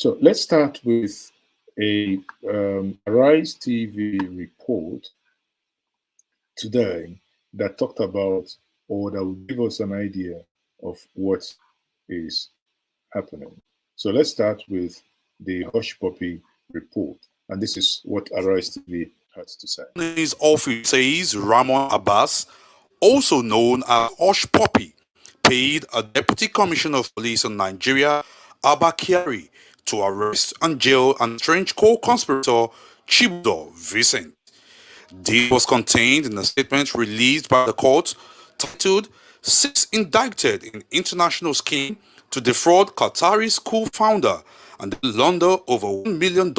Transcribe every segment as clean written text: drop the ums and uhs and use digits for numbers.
So let's start with a Arise TV report today that talked about, or that will give us an idea of what is happening. So let's start with the HushPupi report, and this is what Arise TV has to say. His office says Ramon Abbas, also known as HushPupi, paid a deputy commissioner of police in Nigeria, Abba Kyari, to arrest and jail an estranged co-conspirator Chibuza Vincent. This was contained in a statement released by the court titled Six Indicted in International Scheme to Defraud Qatari School Founder and launder over $1 million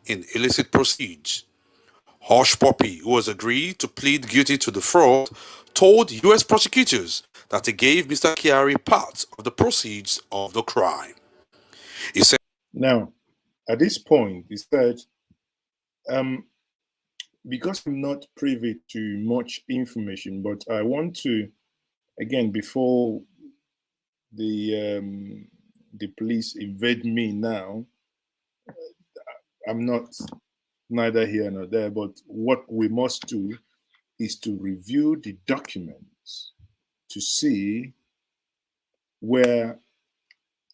in illicit proceeds. HushPupi, who has agreed to plead guilty to the fraud, told U.S. prosecutors that he gave Mr. Kyari part of the proceeds of the crime. He said, Now, at this point, he said, because I'm not privy to much information, but I want to, again, before the police invade me now, I'm not neither here nor there, but what we must do is to review the documents to see where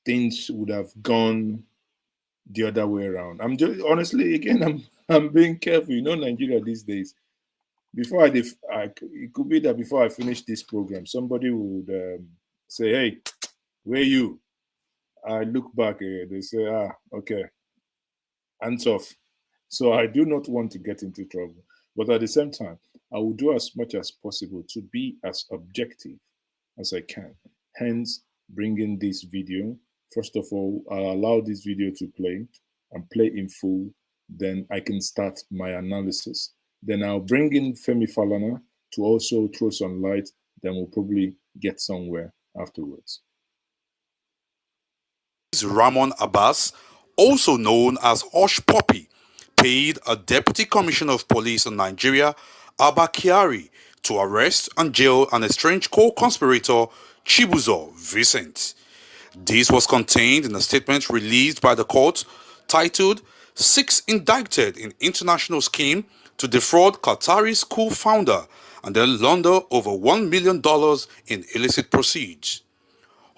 things would have gone the other way around. I'm just honestly, again, I'm being careful. You know, Nigeria these days. Before it could be that before I finish this program, somebody would say, "Hey, where you?" I look back, they say, okay, hands off. So I do not want to get into trouble. But at the same time, I will do as much as possible to be as objective as I can. Hence, bringing this video. First of all, I'll allow this video to play and play in full. Then I can start my analysis. Then I'll bring in Femi Falana to also throw some light. Then we'll probably get somewhere afterwards. Ramon Abbas, also known as HushPupi, paid a deputy commissioner of police in Nigeria, Abba Kyari, to arrest and jail an estranged co-conspirator Chibuza Vincent. This was contained in a statement released by the court titled Six Indicted in International Scheme to Defraud Qatari School Founder and then launder over $1 million in illicit proceeds.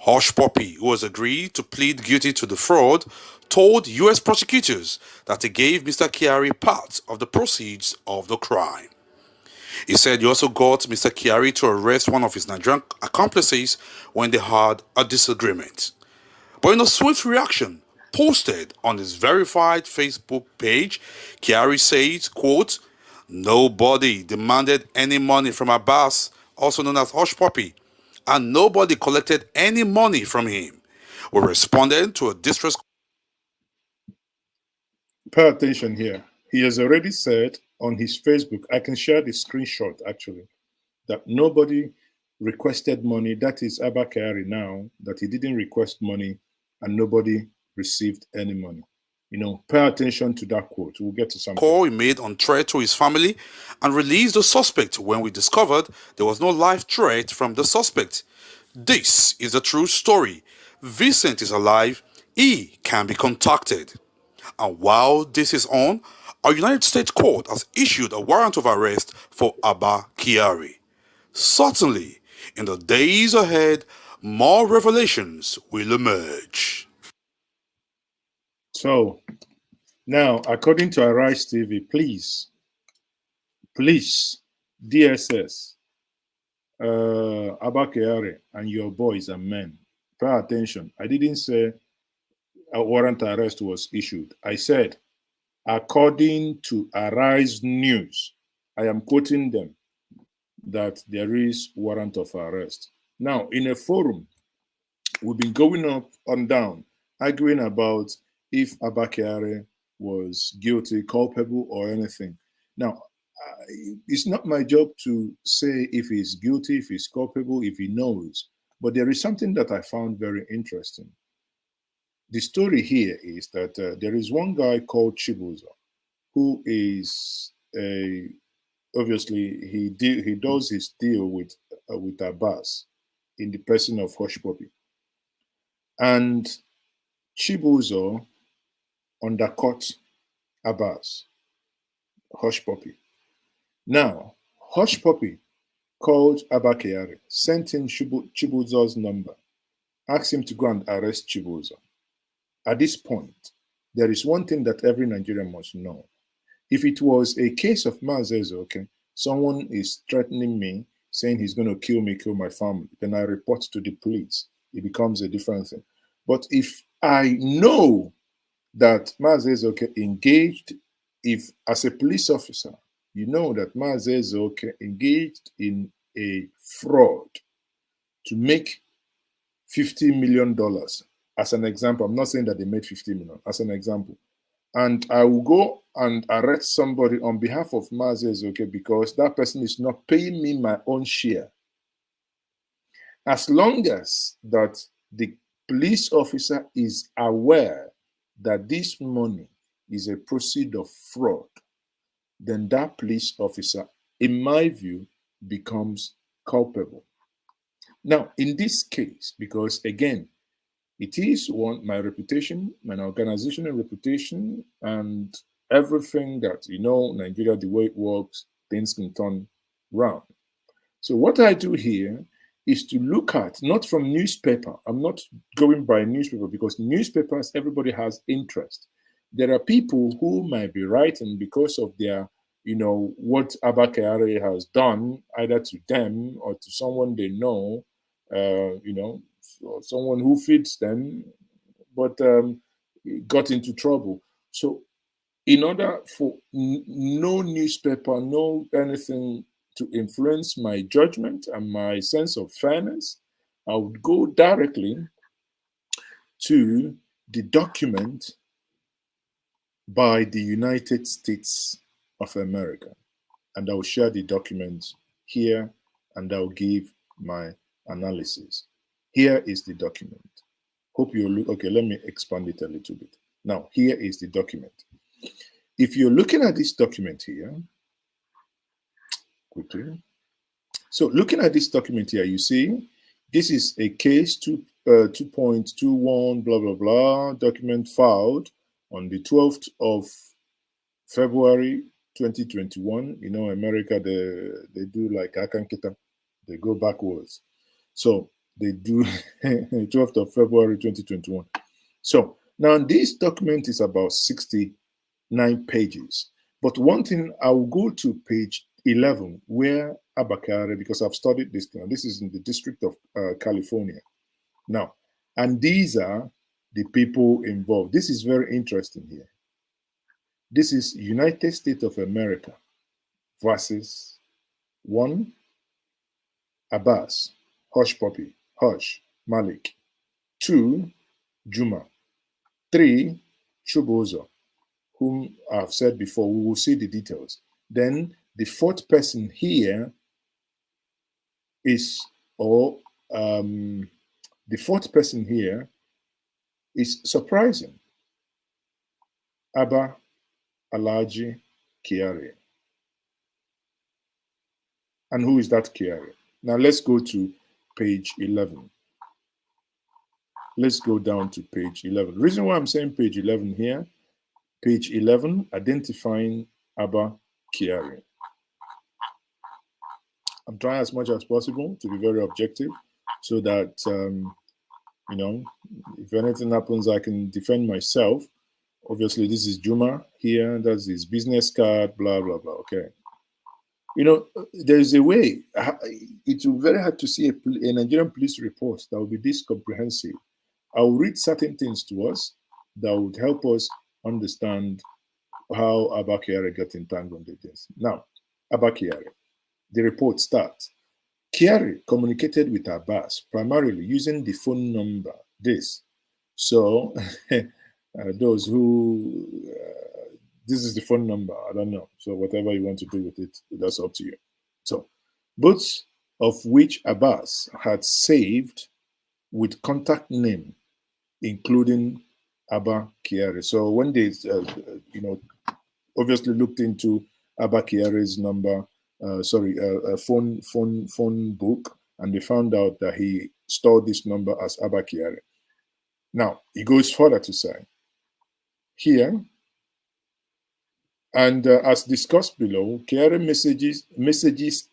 HushPupi, who has agreed to plead guilty to the fraud, told U.S. prosecutors that he gave Mr. Kyari part of the proceeds of the crime. He said he also got Mr. Kyari to arrest one of his Nigerian accomplices when they had a disagreement. But in a swift reaction posted on his verified Facebook page, Kyari said, quote, "Nobody demanded any money from Abbas, also known as HushPupi, and nobody collected any money from him. We responded to a distress." Pay attention here. He has already said on his Facebook, I can share the screenshot actually, that nobody requested money. That is Abba Kyari now, that he didn't request money and nobody received any money. You know, pay attention to that quote. We'll get to something. Call he made on threat to his family and released the suspect when we discovered there was no live threat from the suspect. This is a true story. Vincent is alive. He can be contacted. And while this is on, a United States court has issued a warrant of arrest for Abba Kyari. Certainly, in the days ahead, more revelations will emerge. So, now, according to Arise TV, please, DSS, Abba Kyari and your boys and men, pay attention. I didn't say a warrant arrest was issued. I said, according to Arise News, I am quoting them, that there is warrant of arrest. Now, in a forum, we've been going up and down, arguing about if Abba Kyari was guilty, culpable, or anything. Now, it's not my job to say if he's guilty, if he's culpable, if he knows. But there is something that I found very interesting. The story here is that there is one guy called Chibuza, who is obviously he does his deal with Abbas in the person of HushPupi. And Chibuza undercut Abbas, HushPupi. Now, HushPupi called Abba Kyari, sent him Chibuza's number, asked him to go and arrest Chibuza. At this point, there is one thing that every Nigerian must know. If it was a case of Mazezo, okay, someone is threatening me, saying he's going to kill me, kill my family, then I report to the police. It becomes a different thing. But if I know that Mazezo engaged, if as a police officer, you know that Mazezo engaged in a fraud to make $50 million, as an example. I'm not saying that they made 50 million, as an example. And I will go and arrest somebody on behalf of Mazezo, because that person is not paying me my own share. As long as that the police officer is aware that this money is a proceed of fraud, then that police officer, in my view, becomes culpable. Now, in this case, because again, it is my reputation, my organizational reputation, and everything that, Nigeria, the way it works, things can turn round. So what I do here is to look at, not from newspaper. I'm not going by newspaper, because newspapers, everybody has interest. There are people who might be writing because of their, what Abba Kyari has done, either to them or to someone they know, or someone who feeds them, but got into trouble. So in order for no newspaper, no anything to influence my judgment and my sense of fairness, I would go directly to the document by the United States of America. And I'll share the document here, and I'll give my analysis. Here is the document. Hope you look, okay, let me expand it a little bit. Now, here is the document. If you're looking at this document here, quickly. So looking at this document here, you see, this is a case 2.21, blah, blah, blah, document filed on the 12th of February 2021. America, they do like Akankita, they go backwards. So they do 12th of February 2021. So now this document is about 69 pages. But one thing, I will go to page 11, where Abba Kyari, because I've studied this thing, this is in the District of California. Now, and these are the people involved. This is very interesting here. This is United States of America versus 1, Abbas, HushPupi, Hush, Malik. 2, Juma. 3, Chibuza, whom I've said before. We will see the details. Then the fourth person here is, the fourth person here is surprising. Abba Alhaji Kyari. And who is that Kyari? Now let's go to page 11. Let's go down to page 11. The reason why I'm saying page 11 here, page 11, identifying Abba Kyari. I'm trying as much as possible to be very objective so that, if anything happens, I can defend myself. Obviously, this is Juma here. That's his business card, blah, blah, blah. Okay. There's a way. It will be very hard to see a Nigerian police report that will be this comprehensive. I will read certain things to us that would help us understand how Abba Kyari got entangled in this. Now, Abba Kyari, the report starts. Kyari communicated with Abbas primarily using the phone number, this. So, those who, this is the phone number, I don't know. So whatever you want to do with it, that's up to you. So, both of which Abbas had saved with contact name, including Abba Kyari. So when they, obviously looked into Abba Kyari's number, phone book, and they found out that he stored this number as Abba Kyari. Now, he goes further to say, here. And as discussed below, Kyari messages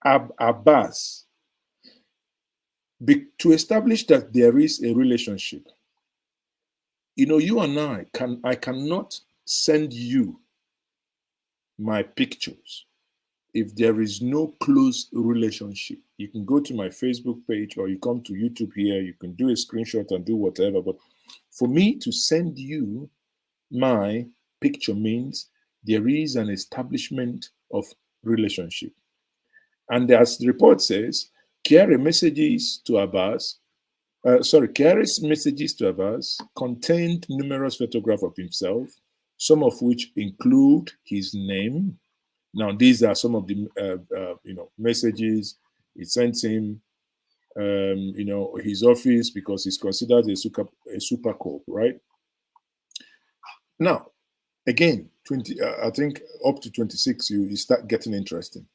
Abbas to establish that there is a relationship. You know, you and I cannot send you my pictures if there is no close relationship. You can go to my Facebook page or you come to YouTube here, you can do a screenshot and do whatever. But for me to send you my picture means there is an establishment of relationship. And as the report says, Kyari's messages to Abbas contained numerous photographs of himself, some of which include his name. Now, these are some of the messages he sent him. His office, because he's considered a super corp, right? Now, again, I think up to 26, you start getting interesting.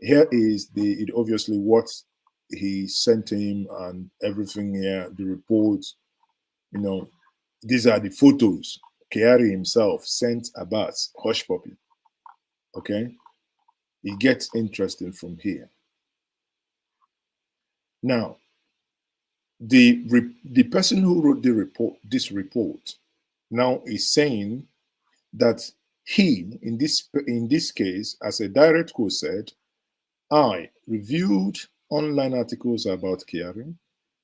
Here is obviously what he sent him and everything here, the reports. These are the photos Kyari himself sent Abbas, HushPupi. Okay, it gets interesting from here. Now, the person who wrote this report, now is saying that he, in this case, as a direct quote, said, "I reviewed online articles about Kyari,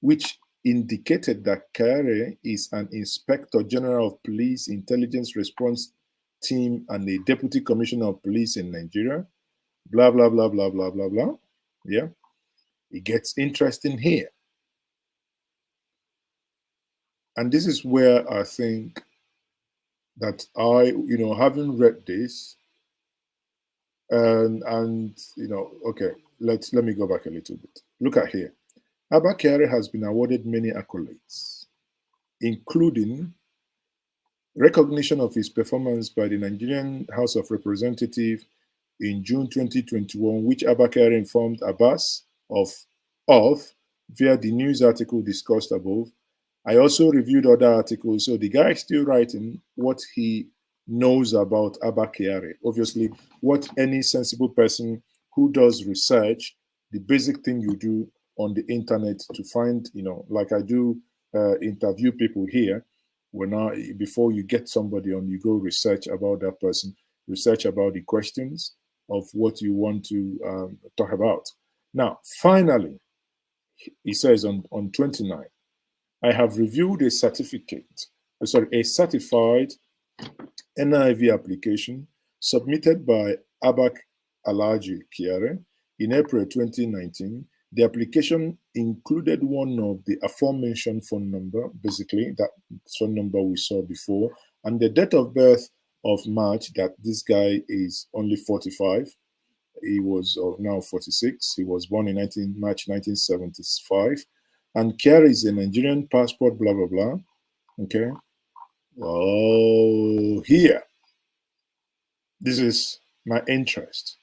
which indicated that Kyari is an Inspector General of Police Intelligence Response Team and a Deputy Commissioner of Police in Nigeria, blah, blah, blah, blah, blah, blah, blah." Yeah, it gets interesting here. And this is where I think that having read this, and okay, let me go back a little bit. Look at here. Abba Kyari has been awarded many accolades, including recognition of his performance by the Nigerian House of Representatives in June 2021, which Abba Kyari informed Abbas of via the news article discussed above. I also reviewed other articles. So the guy is still writing what he knows about Abba Kyari. Obviously, what any sensible person who does research, the basic thing you do on the internet to find, like I do interview people here, before you get somebody on, you go research about that person, research about the questions of what you want to talk about. Now, finally, he says on 29, I have reviewed a certified NIV application submitted by Abba Kyari in April 2019. The application included one of the aforementioned phone number, basically that phone number we saw before, and the date of birth of March, that this guy is only 45. He was now 46. He was born in March 1975. And carries a Nigerian passport, blah, blah, blah. Okay. Oh, here. This is my interest.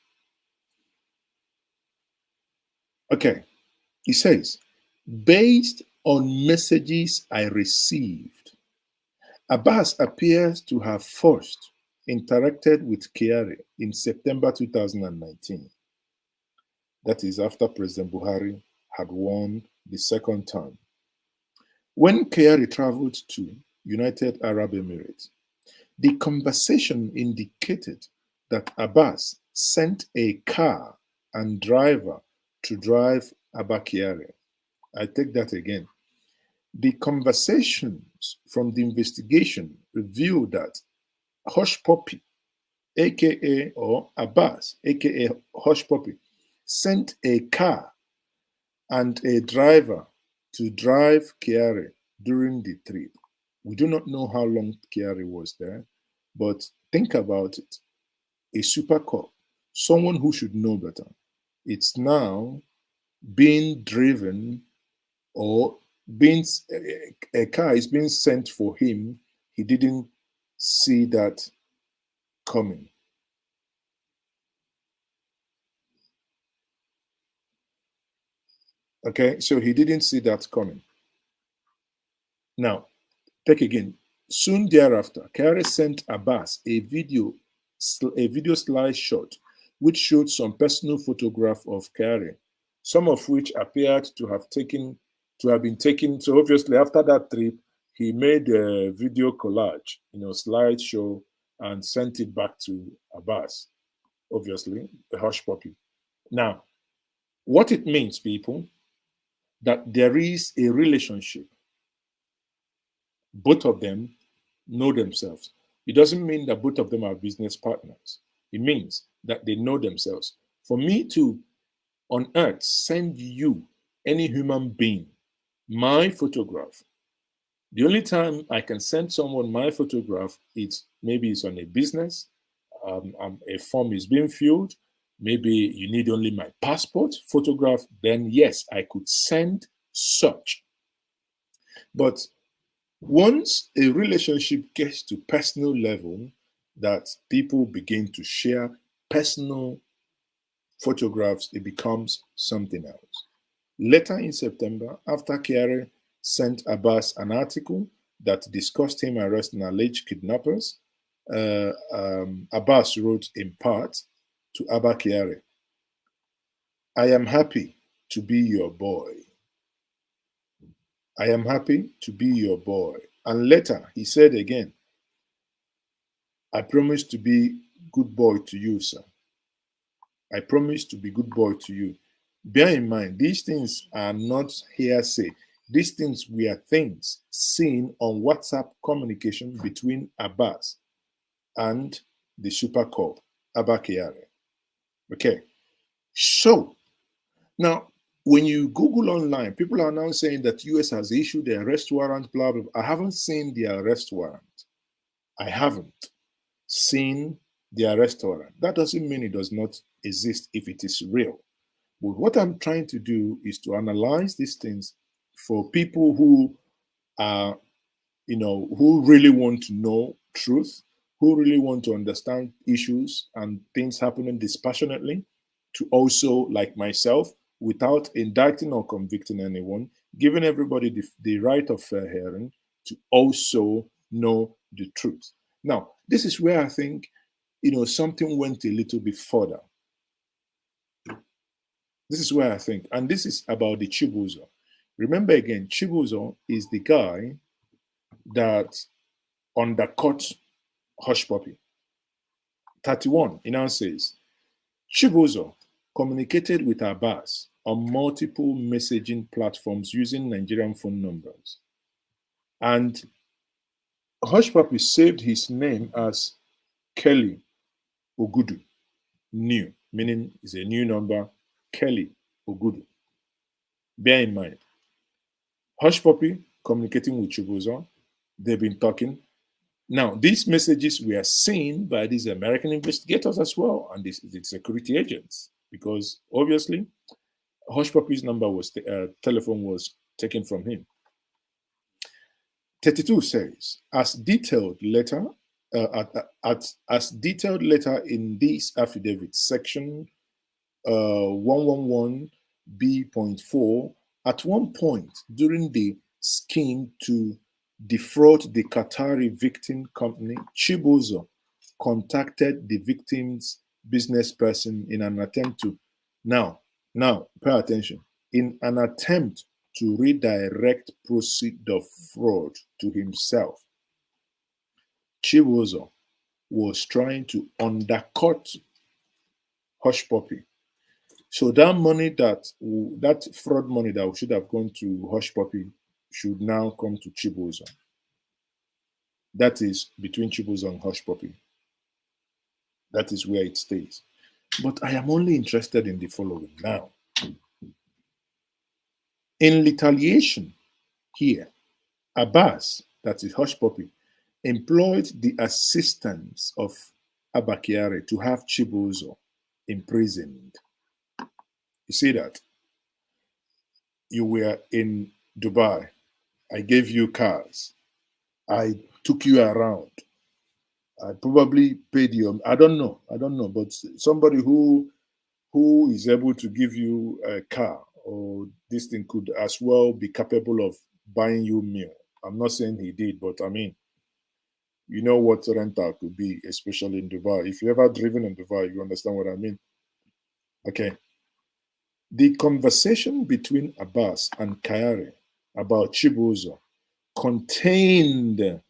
Okay. He says, based on messages I received, Abbas appears to have first interacted with Kyari in September 2019. That is after President Buhari had won the second term. When Kyari traveled to United Arab Emirates, the conversation indicated that Abbas sent a car and driver to drive Abba Kyari. I take that again. The conversations from the investigation revealed that HushPupi, aka or Abbas, aka HushPupi, sent a car and a driver to drive Kyari during the trip. We do not know how long Kyari was there, but think about it. A super cop, someone who should know better, it's now being driven or a car is being sent for him. He didn't see that coming. Okay, so he didn't see that coming. Now, take again. Soon thereafter, Kyari sent Abbas a video slideshot which showed some personal photograph of Kyari, some of which appeared to have been taken. So obviously, after that trip, he made a video collage, slideshow, and sent it back to Abbas. Obviously, the HushPupi. Now, what it means, people, that there is a relationship. Both of them know themselves. It doesn't mean that both of them are business partners. It means that they know themselves. For me to, on earth, send you, any human being, my photograph, the only time I can send someone my photograph is maybe it's on a business, a form is being filled, maybe you need only my passport photograph, then yes, I could send such. But once a relationship gets to personal level, that people begin to share personal photographs, it becomes something else. Later in September, after Kyari sent Abbas an article that discussed him arresting alleged kidnappers, Abbas wrote in part to Abba Kyari, I am happy to be your boy. I am happy to be your boy. And later he said again, I promise to be good boy to you, sir. I promise to be good boy to you. Bear in mind, these things are not hearsay. These things were things seen on WhatsApp communication between Abbas and the super cop, Abba Kyari. Okay. So, now, when you Google online, people are now saying that US has issued the arrest warrant, blah, blah, blah. I haven't seen the arrest warrant. I haven't seen the arrest warrant. That doesn't mean it does not exist if it is real. But what I'm trying to do is to analyze these things for people who are, who really want to know truth, who really want to understand issues and things happening dispassionately, to also, like myself, without indicting or convicting anyone, giving everybody the right of fair hearing to also know the truth. Now, this is where I think, something went a little bit further. This is where I think, and this is about the Chibuza. Remember again, Chibuza is the guy that undercut HushPupi. 31, he now says, Chibuza communicated with Abbas on multiple messaging platforms using Nigerian phone numbers. And HushPupi saved his name as Kelly Ogudu, new, meaning it's a new number, Kelly Ogudu. Bear in mind, HushPupi communicating with Chibuza, they've been talking. Now, these messages were seen by these American investigators as well, and the security agents, because obviously HushPupi's telephone was taken from him. 32 says, as detailed later in this affidavit, section 111B.4, at one point during the scheme to defraud the Qatari victim company, Chibuza contacted the victim's business person in an attempt to, now, pay attention, in an attempt to redirect proceeds of fraud to himself. Chibuza was trying to undercut HushPupi. So that money that fraud money that should have gone to HushPupi should now come to Chibuza. That is between Chibuza and HushPupi. That is where it stays. But I am only interested in the following now. In retaliation here, Abbas, that is HushPupi, employed the assistance of Abba Kyari to have Chibuza imprisoned. You see that? You were in Dubai. I gave you cars. I took you around. I probably paid you. I don't know, but somebody who is able to give you a car or this thing could as well be capable of buying you meal. I'm not saying he did, but I mean, You know what rental could be, especially in Dubai. If you've ever driven in Dubai, you understand what I mean. Okay. The conversation between Abbas and Kyari about Chibuza contained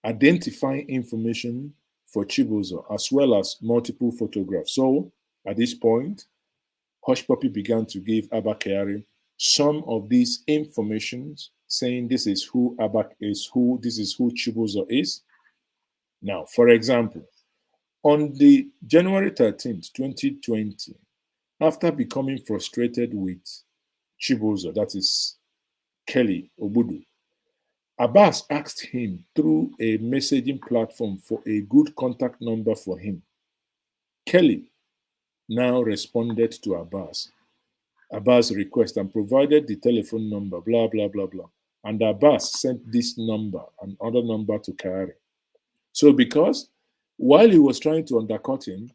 identifying information for Chibuza as well as multiple photographs. So at this point, HushPupi began to give Abba Kyari some of these informations, saying this is who Abba is, this is who Chibuza is. Now, for example, on the January 13th, 2020, after becoming frustrated with Chibuza, that is Kelly Obudu, Abbas asked him through a messaging platform for a good contact number for him. Kelly now responded to Abbas' request and provided the telephone number, blah, blah, blah, blah. And Abbas sent this number and other number to Kyari. So because while he was trying to undercut him,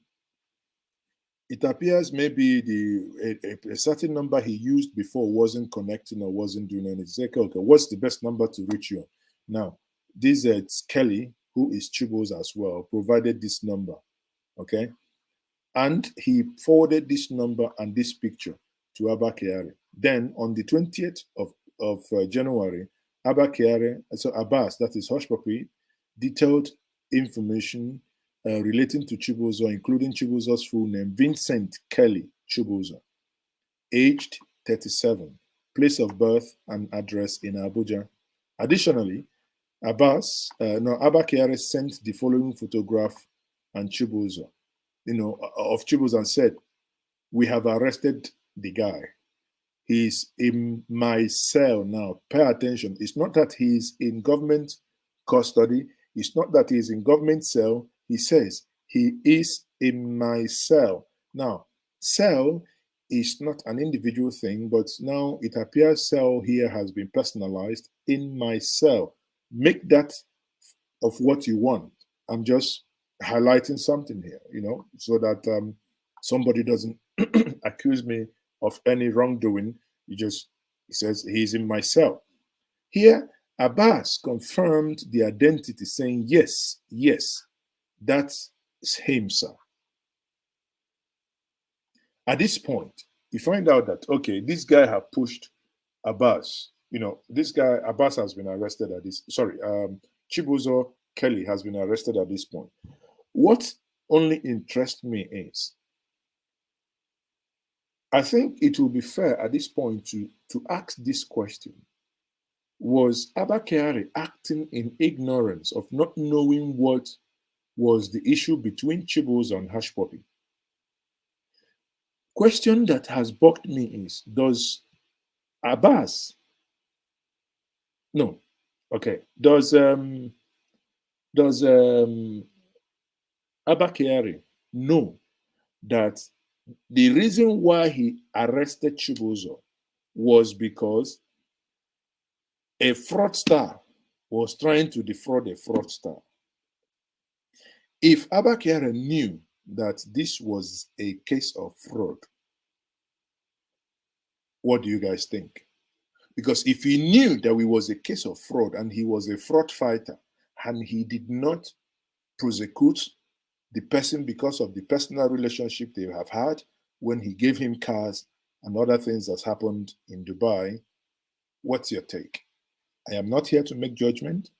it appears maybe a certain number he used before wasn't connecting or wasn't doing anything. Say, okay, what's the best number to reach you? Now, this Kelly, who is Chibuza as well, provided this number, okay? And he forwarded this number and this picture to Abba Kyari. Then on the 20th of January, Abba Kyari, so Abbas, that is HushPupi, detailed information relating to Chibuza, including Chibuza's full name, Vincent Kelly Chibuza, aged 37, place of birth and address in Abuja. Additionally, Abba Kyari sent the following photograph and Chibuza, of Chibuza and said, "We have arrested the guy. He's in my cell now. Pay attention. It's not that he's in government custody. It's not that he's in government cell. He says he is in my cell." Now, cell is not an individual thing, but now it appears cell here has been personalized. In my cell. Make that of what you want. I'm just highlighting something here, so that somebody doesn't accuse me of any wrongdoing. He says he's in my cell. Here, Abbas confirmed the identity, saying, yes, that's him, sir. At this point, you find out that, okay, this guy had pushed Abbas. This guy, Abbas, has been arrested at this, Chibuza Kelly has been arrested at this point. What only interests me is, I think it will be fair at this point to ask this question. Was Abba Kyari acting in ignorance of not knowing what was the issue between Chibuza and HushPupi? Question that has bugged me is, does Abba Kyari know that the reason why he arrested Chibuza was because a fraudster was trying to defraud a fraudster? If Abba Kyari knew that this was a case of fraud, what do you guys think? Because if he knew that it was a case of fraud and he was a fraud fighter and he did not prosecute the person because of the personal relationship they have had when he gave him cars and other things that's happened in Dubai, what's your take? I am not here to make judgment.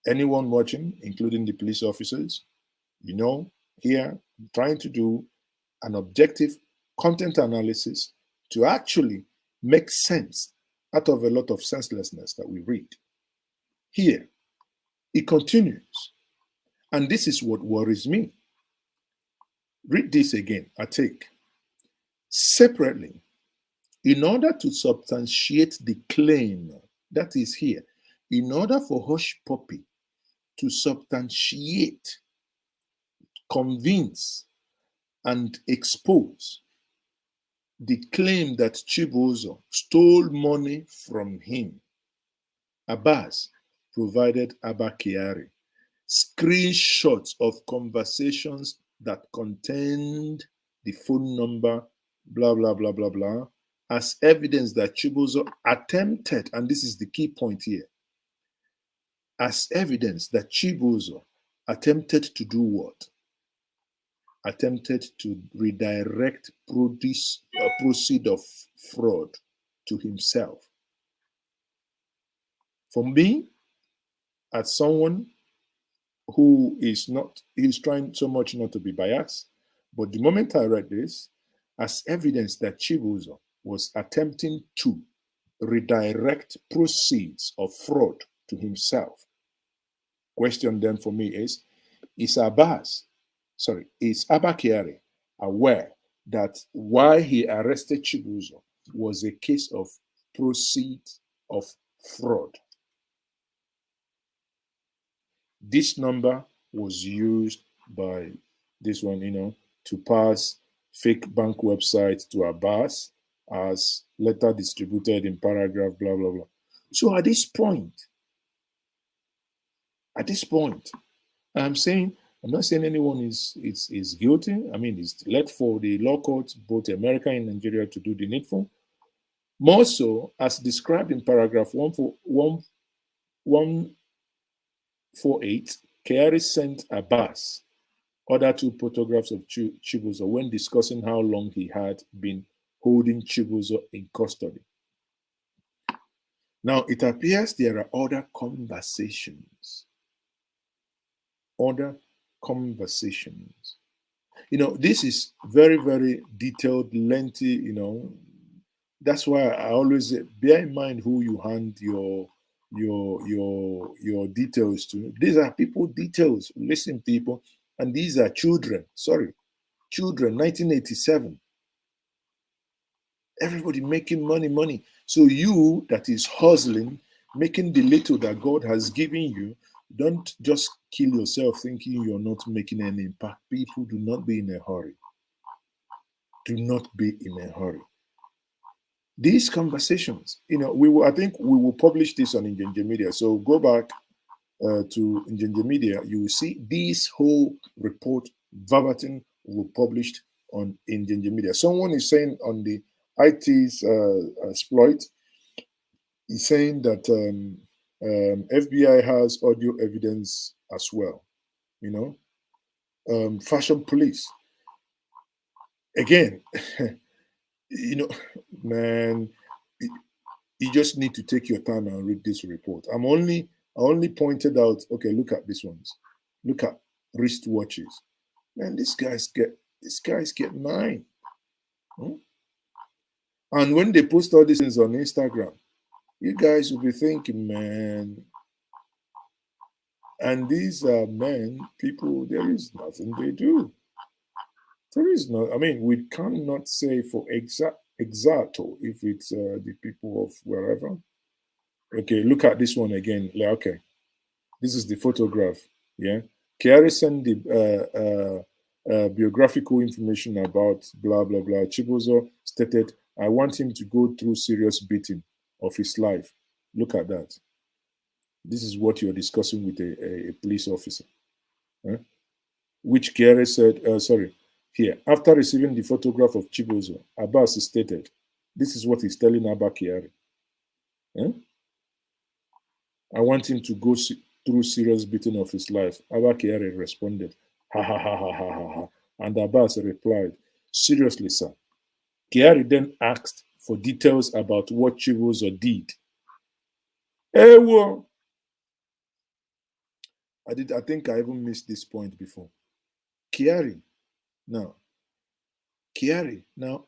Anyone watching, including the police officers, here I'm trying to do an objective content analysis to actually make sense out of a lot of senselessness that we read. Here, it continues. And this is what worries me. Read this again, I take. Separately, in order to substantiate the claim that is here, in order for HushPupi to substantiate, convince, and expose the claim that Chibuza stole money from him, Abbas provided Abba Kyari screenshots of conversations that contained the phone number, blah, blah, blah, blah, blah, as evidence that Chibuza attempted, and this is the key point here, as evidence that Chibuza attempted to do what? Attempted to redirect proceed of fraud to himself. For me, as someone who he's trying so much not to be biased, but the moment I read this, as evidence that Chibuza was attempting to redirect proceeds of fraud to himself. Question then for me is Abba Kyari aware that why he arrested Chibuza was a case of proceeds of fraud? This number was used by this one, to pass fake bank websites to Abbas as letter distributed in paragraph, blah, blah, blah. So at this point, I'm not saying anyone is guilty. I mean, it's left for the law courts, both America and Nigeria, to do the needful. More so, as described in paragraph 148, Kyari sent Abbas other two photographs of Chibuza when discussing how long he had been holding Chibuza in custody. Now, it appears there are other conversations. This is very, very detailed, lengthy, That's why I always say, bear in mind who you hand your details to. These are people details. Listen, people. And these are children. 1987. Everybody making money. So you that is hustling, making the little that God has given you, don't just kill yourself thinking you're not making any impact. People, do not be in a hurry. Do not be in a hurry. These conversations, I think we will publish this on Njenje Media. So go back to Njenje Media. You will see this whole report verbatim will be published on Njenje Media. Someone is saying on the IT's exploit, he's saying that FBI has audio evidence as well. Fashion police. Again, man, you just need to take your time and read this report. I only pointed out, okay, look at these ones. Look at wristwatches. Man, these guys get 9. And when they post all these things on Instagram, you guys will be thinking, man. And these are men, people, there is nothing they do. There is no, we cannot say for exacto if it's the people of wherever. Okay, look at this one again. Okay, this is the photograph. Yeah, Kyari sent the biographical information about blah blah blah. Chibuza stated, "I want him to go through serious beating of his life." Look at that. This is what you're discussing with a police officer. Huh? Which Kyari said, here, after receiving the photograph of Chibuza, Abbas stated, this is what he's telling Abba Kyari. Huh? I want him to go through serious beating of his life. Abba Kyari responded, ha ha ha ha ha ha ha. And Abbas replied, seriously, sir. Kyari then asked for details about what Chibuza did. Hey, well, I think I even missed this point before. Kyari now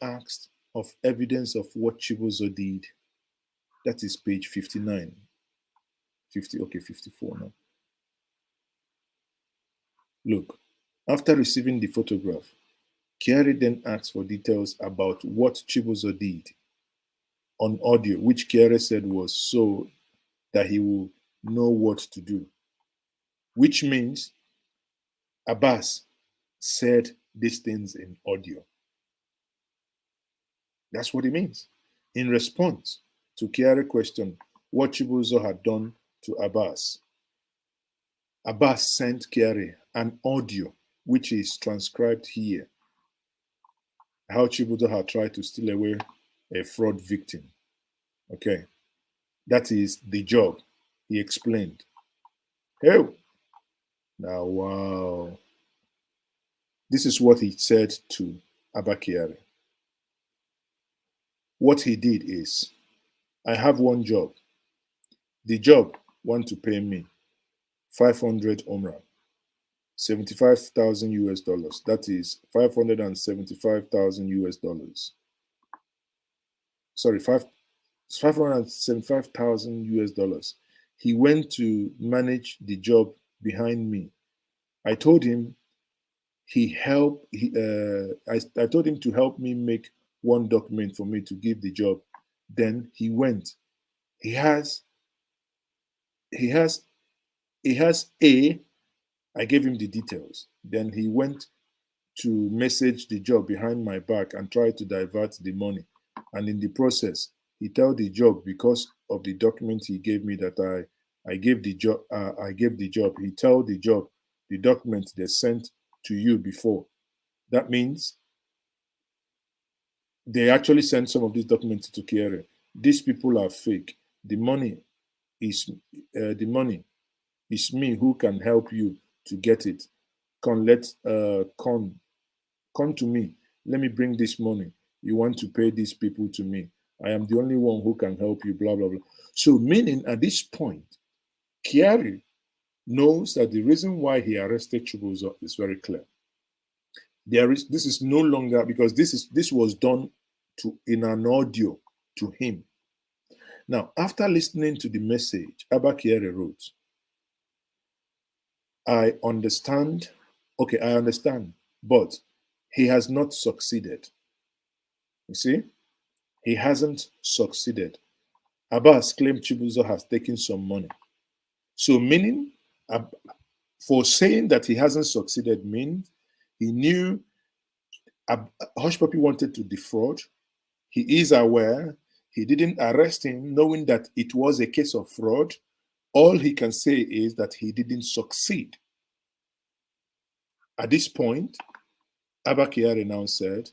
asked of evidence of what Chibuza did. That is page 59. 54 now. Look, after receiving the photograph, Kyari then asked for details about what Chibuza did on audio, which Kyari said was so that he will know what to do. Which means Abbas said these things in audio. That's what it means. In response to Kyari's question, what Chibuza had done to Abbas, Abbas sent Kyari an audio, which is transcribed here, how Chibuza had tried to steal away a fraud victim. Okay, that is the job, he explained. Hey, Now, wow. This is what he said to Abba Kyari. What he did is, I have one job. The job want to pay me 500 Omra, 75,000 US dollars. That is 575,000 US dollars. Sorry, 575,000 US dollars. He went to manage the job behind me. I told him I told him to help me make one document for me to give the job. Then he went. He has he has he has a I gave him the details. Then he went to message the job behind my back and try to divert the money. And in the process, he told the job because of the document he gave me that I gave the job. I gave the job. He told the job the document they sent to you before. That means they actually sent some of these documents to Kiere. These people are fake. Is the money is me who can help you to get it. Come to me. Let me bring this money. You want to pay these people to me. I am the only one who can help you, blah, blah, blah. So, meaning at this point, Kyari knows that the reason why he arrested Chibuza is very clear. This is no longer because this was done in an audio to him. Now, after listening to the message, Abba Kyari wrote, I understand, but he has not succeeded. You see, he hasn't succeeded. Abbas claimed Chibuza has taken some money. So, meaning, for saying that he hasn't succeeded means he knew HushPupi wanted to defraud. He is aware. He didn't arrest him knowing that it was a case of fraud. All he can say is that he didn't succeed. At this point, Abba Kyari now said,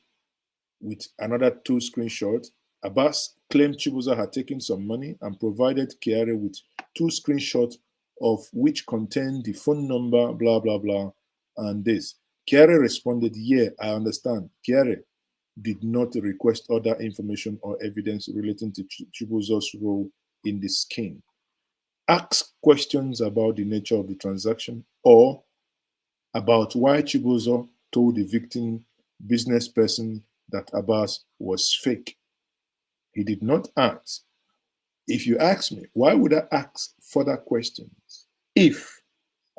with another two screenshots, Abbas claimed Chibuza had taken some money and provided Kyari with two screenshots of which contained the phone number, blah, blah, blah, and this. Kyari responded, yeah, I understand. Kyari did not request other information or evidence relating to Chibuza's role in the scheme. Ask questions about the nature of the transaction or about why Chibuza told the victim business person that Abbas was fake. He did not ask. If you ask me, why would I ask further questions if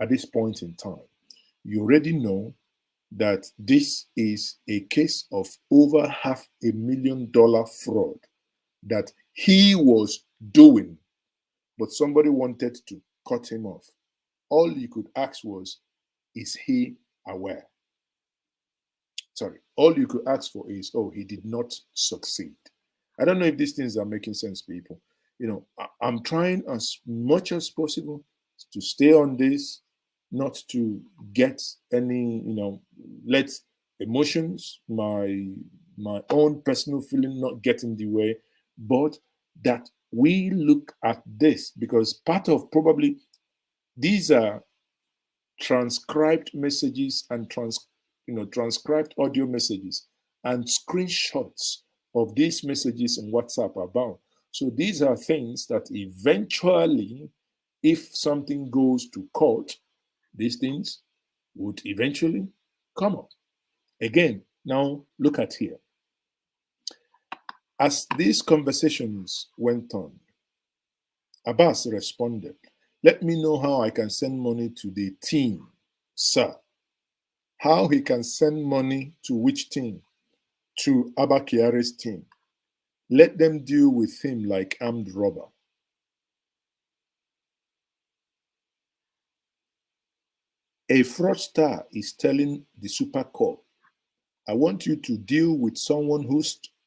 at this point in time you already know that this is a case of over $500,000 fraud that he was doing, but somebody wanted to cut him off? All you could ask was, is he aware? Sorry, all you could ask for is, oh, he did not succeed. I don't know if these things are making sense, people. I'm trying as much as possible to stay on this, not to get any, let emotions, my own personal feeling not get in the way, but that we look at this because part of probably these are transcribed messages and transcribed audio messages and screenshots of these messages in WhatsApp about. So these are things that eventually, if something goes to court, these things would eventually come up. Again, now look at here. As these conversations went on, Abbas responded, let me know how I can send money to the team, sir. How he can send money to which team? To Abba Kyari's team. Let them deal with him like armed robber. A fraudster is telling the super cop, I want you to deal with someone who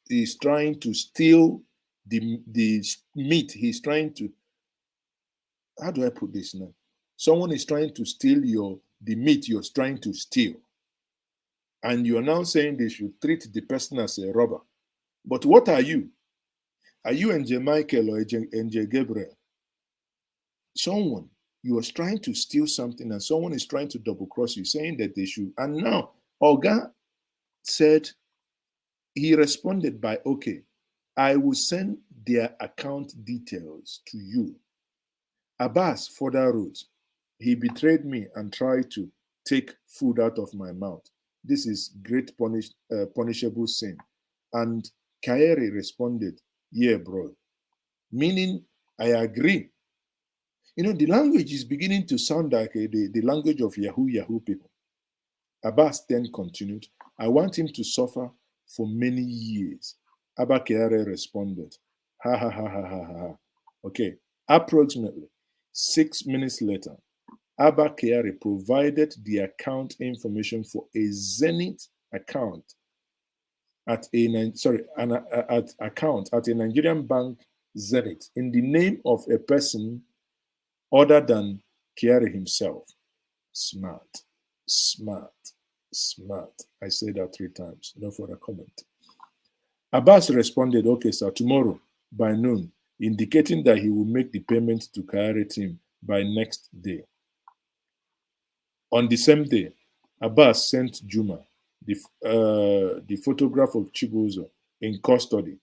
is trying to steal the meat. He's trying to, how do I put this now? Someone is trying to steal the meat you're trying to steal. And you are now saying they should treat the person as a robber. But what are you? Are you Njenje Michael or Njenje Gabriel? Someone You was trying to steal something and someone is trying to double cross you, saying that they should. And now, Oga said, he responded by, okay, I will send their account details to you. Abbas further wrote, he betrayed me and tried to take food out of my mouth. This is great punishable sin. And Kyari responded, yeah, bro. Meaning, I agree. You know, the language is beginning to sound like the language of Yahoo people. Abbas then continued, I want him to suffer for many years. Abba Kyari responded, ha ha ha ha ha ha. Okay, approximately 6 minutes later, Abba Kyari provided the account information for a Zenith account at a Nigerian bank, Zenith, in the name of a person other than Kyari himself. Smart, smart, smart. I say that 3 times. No further comment. Abbas responded, okay, sir, tomorrow by noon, indicating that he will make the payment to Kyari team by next day. On the same day, Abbas sent Juma the photograph of Chibuza in custody,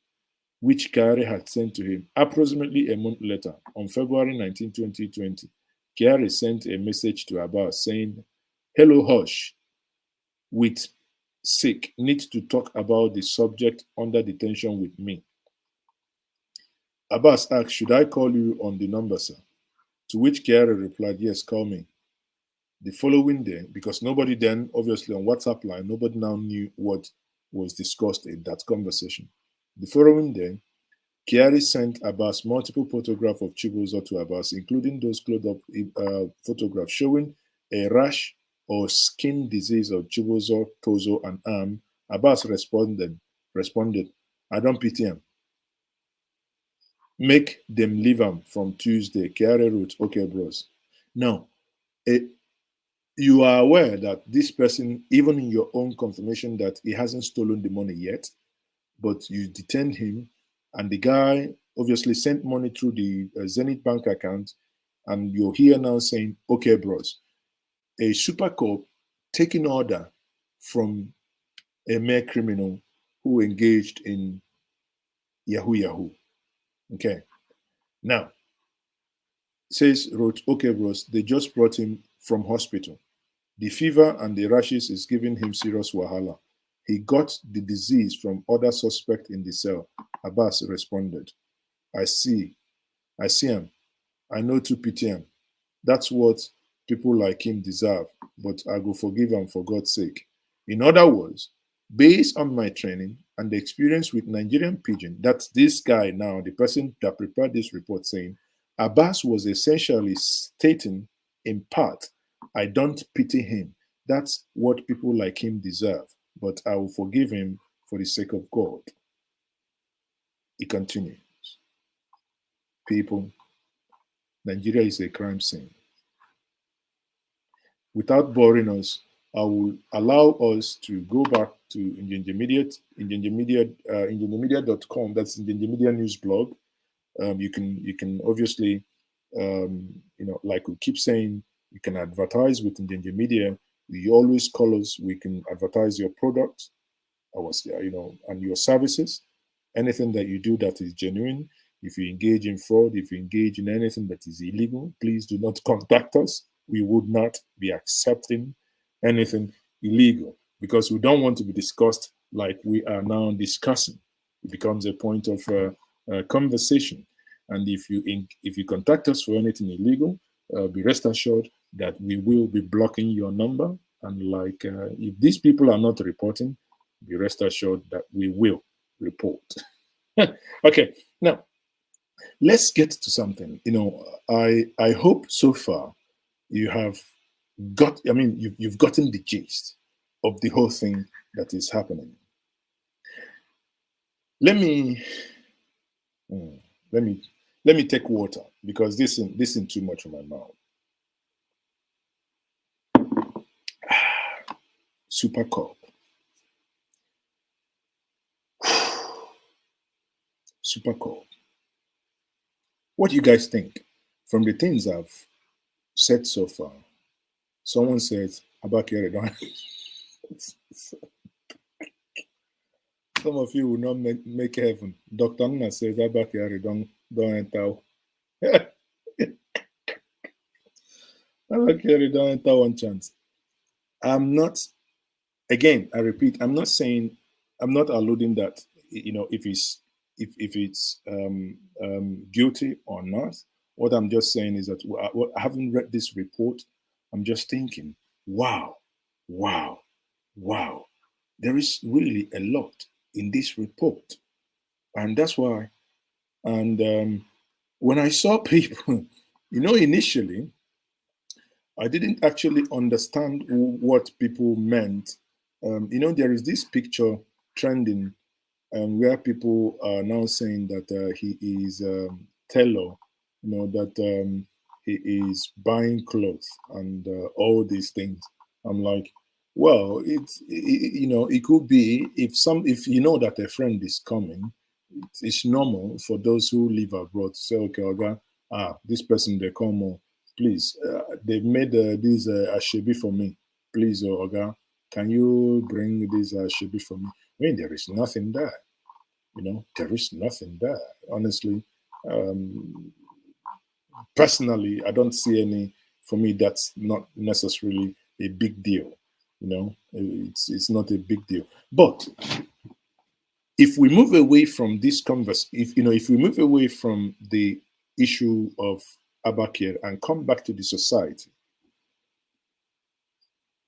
which Kyari had sent to him. Approximately a month later, on February 19, 2020, Kyari sent a message to Abbas saying, hello, Hush, with sick, need to talk about the subject under detention with me. Abbas asked, should I call you on the number, sir? To which Kyari replied, yes, call me. The following day, because nobody then, obviously on WhatsApp line, nobody now knew what was discussed in that conversation. The following day, Kyari sent Abbas multiple photographs of Chibuza to Abbas, including those close-up photographs showing a rash or skin disease of Chibuza, torso, and arm. Abbas responded, I don't pity him. Make them leave him from Tuesday. Kyari wrote, okay, bros. Now, you are aware that this person, even in your own confirmation that he hasn't stolen the money yet, but you detained him, and the guy obviously sent money through the Zenith Bank account, and you're here now saying, okay, bros, a super cop taking order from a mere criminal who engaged in Yahoo. Okay. Now, wrote, okay, bros, they just brought him from hospital. The fever and the rashes is giving him serious wahala. He got the disease from other suspect in the cell. Abbas responded, I see him. I know to pity him. That's what people like him deserve, but I will forgive him for God's sake. In other words, based on my training and the experience with Nigerian Pidgin, that's this guy now, the person that prepared this report, saying, Abbas was essentially stating in part, I don't pity him. That's what people like him deserve, but I will forgive him for the sake of God. He continues. People, Nigeria is a crime scene. Without boring us, I will allow us to go back to Njenje Media, njenjemedia.com. That's Njenje Media News blog. You can obviously, like we keep saying, you can advertise with Njenje Media. You always call us. We can advertise your products, and your services. Anything that you do that is genuine. If you engage in fraud, if you engage in anything that is illegal, please do not contact us. We would not be accepting anything illegal because we don't want to be discussed like we are now discussing. It becomes a point of conversation. And if you contact us for anything illegal, be rest assured that we will be blocking your number. And if these people are not reporting, be rest assured that we will report. Okay, now let's get to something. I hope so far you have you've gotten the gist of the whole thing that is happening. Let me take water because this is too much for my mouth. Super Cup. Super Cup. What do you guys think from the things I've said so far. Someone said, Abba Kyari, don't. Some of you will not make heaven. Dr. Nna says, Abba Kyari, don't enter. Abba Kyari, don't enter one chance. I'm not, again, I repeat, I'm not saying, I'm not alluding that, if it's guilty or not. What I'm just saying is that I haven't read this report. I'm just thinking, wow, wow, wow. There is really a lot in this report. And that's why, and when I saw people, initially, I didn't actually understand what people meant. There is this picture trending where people are now saying that he is Tello, that he is buying clothes and all these things. I'm like, well, it could be if you know that a friend is coming, it's normal for those who live abroad to say, okay, Oga, this person they come, please, they've made this ashebi for me. Please, Oga, can you bring this ashebi for me? I mean, there is nothing there. There is nothing there. Honestly, um, personally, I don't see any. For me, that's not necessarily a big deal. It's not a big deal. But if we move away from this if we move away from the issue of Abba Kyari and come back to the society,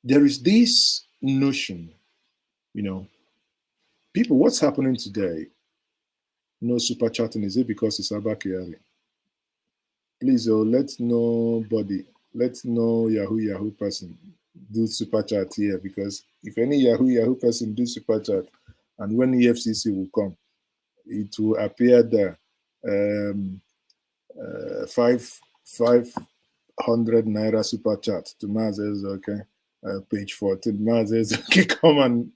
there is this notion, people, what's happening today? No super chatting. Is it because it's Abba Kyari? Please, let no Yahoo person do super chat here, because if any Yahoo person do super chat, and when EFCC will come, it will appear there. 500 naira super chat to Mazes, okay. Page 14. Mazes, okay, come on.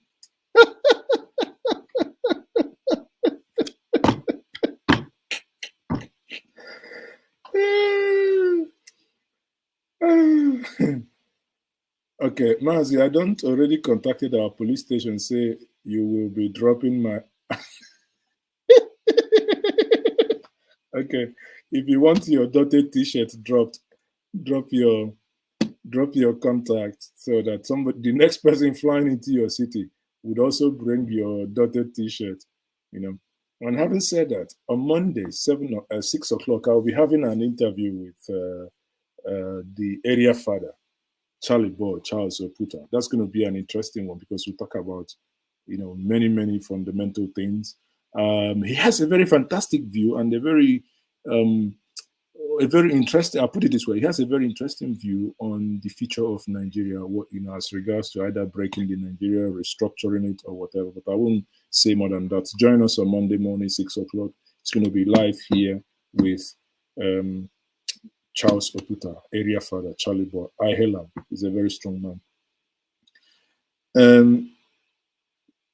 Okay, Mazi, I don't already contacted our police station, say you will be dropping my. Okay, if you want your dotted t-shirt dropped, drop your contact so that the next person flying into your city would also bring your dotted t-shirt. And having said that, on Monday, 6 o'clock, I'll be having an interview with the area father, Charles Oputa. That's going to be an interesting one because we talk about, many fundamental things. He has a very fantastic view and um, a very interesting. I'll put it this way: he has a very interesting view on the future of Nigeria, as regards to either breaking the Nigeria, restructuring it, or whatever. But I won't say more than that. Join us on Monday morning, 6 o'clock. It's going to be live here with Charles Oputa, area father, Charlie Boy. I hail him. He's a very strong man.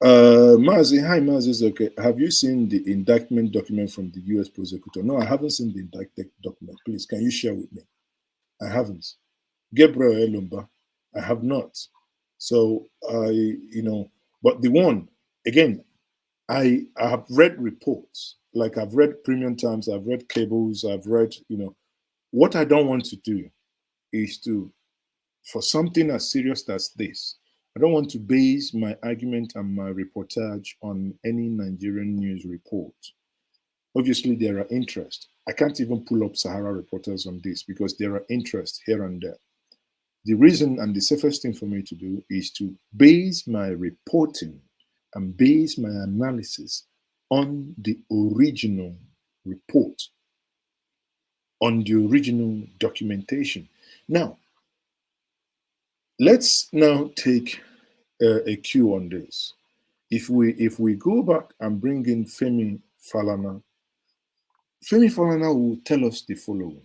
Mazi, hi Mazi, okay. Have you seen the indictment document from the U.S. prosecutor? No, I haven't seen the indictment document. Please, can you share with me? I haven't. Gabriel Elumba, I have not. So but the one, again, I have read reports, like I've read Premium Times, I've read Cables, I've read, what I don't want to do is for something as serious as this, I don't want to base my argument and my reportage on any Nigerian news report. Obviously, there are interests. I can't even pull up Sahara reporters on this because there are interests here and there. The reason and the safest thing for me to do is to base my reporting and base my analysis on the original report, on the original documentation. Now, let's now take a cue on this. If we go back and bring in Femi Falana will tell us the following,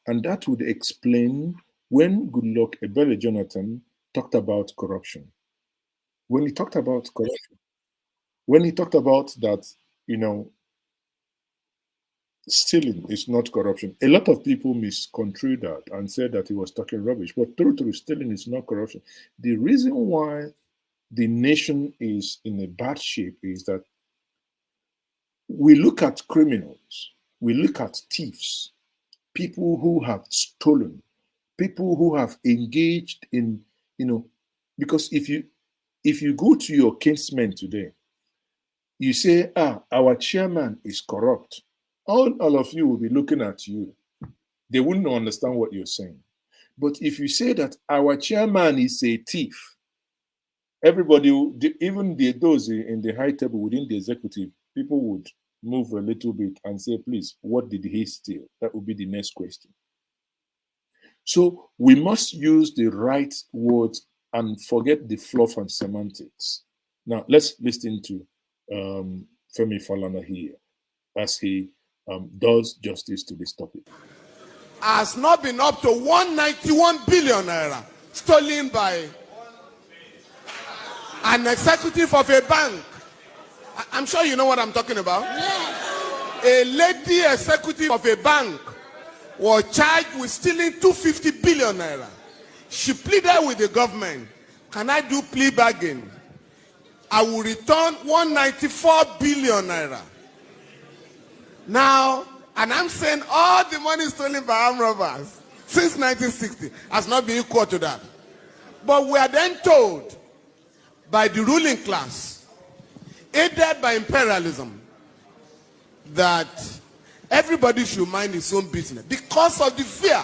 and that would explain when Goodluck Ebele Jonathan talked about corruption. When he talked about corruption, when he talked about that, stealing is not corruption. A lot of people misconstrued that and said that he was talking rubbish. But through stealing is not corruption. The reason why the nation is in a bad shape is that we look at criminals, we look at thieves, people who have stolen, people who have engaged in, because if you go to your kinsmen today, you say, our chairman is corrupt. All of you will be looking at you. They wouldn't understand what you're saying. But if you say that our chairman is a thief, everybody, even those in the high table within the executive, people would move a little bit and say, please, what did he steal? That would be the next question. So we must use the right words and forget the fluff and semantics. Now, let's listen to Femi Falana here as he does justice to this topic. Has not been up to 191 billion naira stolen by an executive of a bank. I'm sure you know what I'm talking about. Yes. A lady executive of a bank was charged with stealing 250 billion naira. She pleaded with the government, can I do plea bargain? I will return 194 billion naira. Now, and I'm saying all the money stolen by armed robbers since 1960 has not been equal to that. But we are then told by the ruling class, aided by imperialism, that everybody should mind his own business because of the fear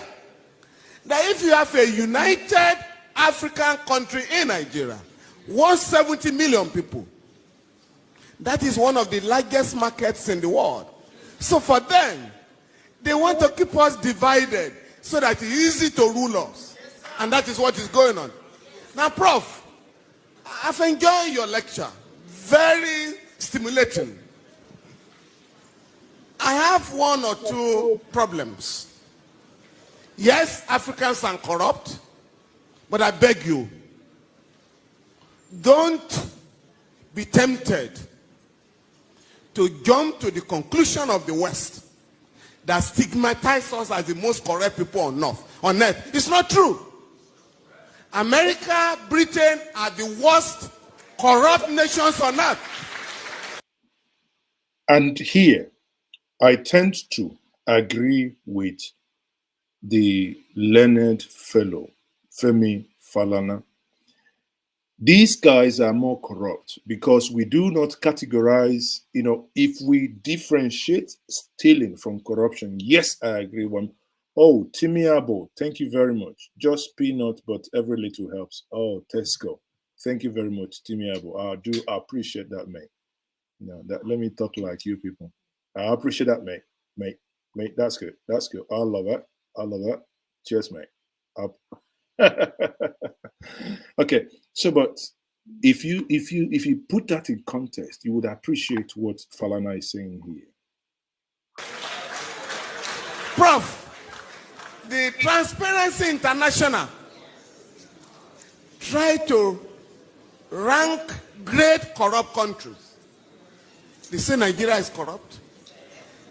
that if you have a united African country in Nigeria, 170 million people, that is one of the largest markets in the world. So for them, they want to keep us divided so that it's easy to rule us. And that is what is going on. Now, Prof, I've enjoyed your lecture. Very stimulating. I have one or two problems. Yes, Africans are corrupt, but I beg you, don't be tempted to jump to the conclusion of the West that stigmatizes us as the most corrupt people on earth. It's not true. America, Britain are the worst corrupt nations on earth. And here, I tend to agree with the learned fellow, Femi Falana. These guys are more corrupt because we do not categorize, if we differentiate stealing from corruption. Yes, I agree. Oh, Timiabo, thank you very much. Just peanut, but every little helps. Oh, Tesco, thank you very much, Timiabo. I appreciate that, mate. Let me talk like you people. I appreciate that, mate. Mate, that's good. That's good. I love that. Cheers, mate. Okay, so but if you put that in context, you would appreciate what Falana is saying here. Prof, the Transparency International try to rank great corrupt countries. They say Nigeria is corrupt,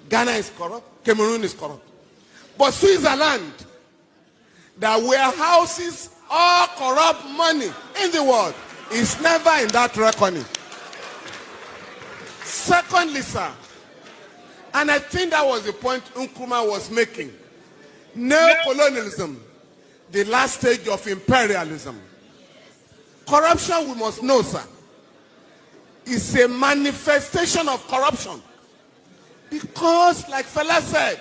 Ghana is corrupt, Cameroon is corrupt. But Switzerland, that warehouses all corrupt money in the world, is never in that reckoning. Secondly, sir, and I think that was the point Nkrumah was making, neocolonialism, the last stage of imperialism. Corruption, we must know, sir, is a manifestation of corruption. Because, like Fela said,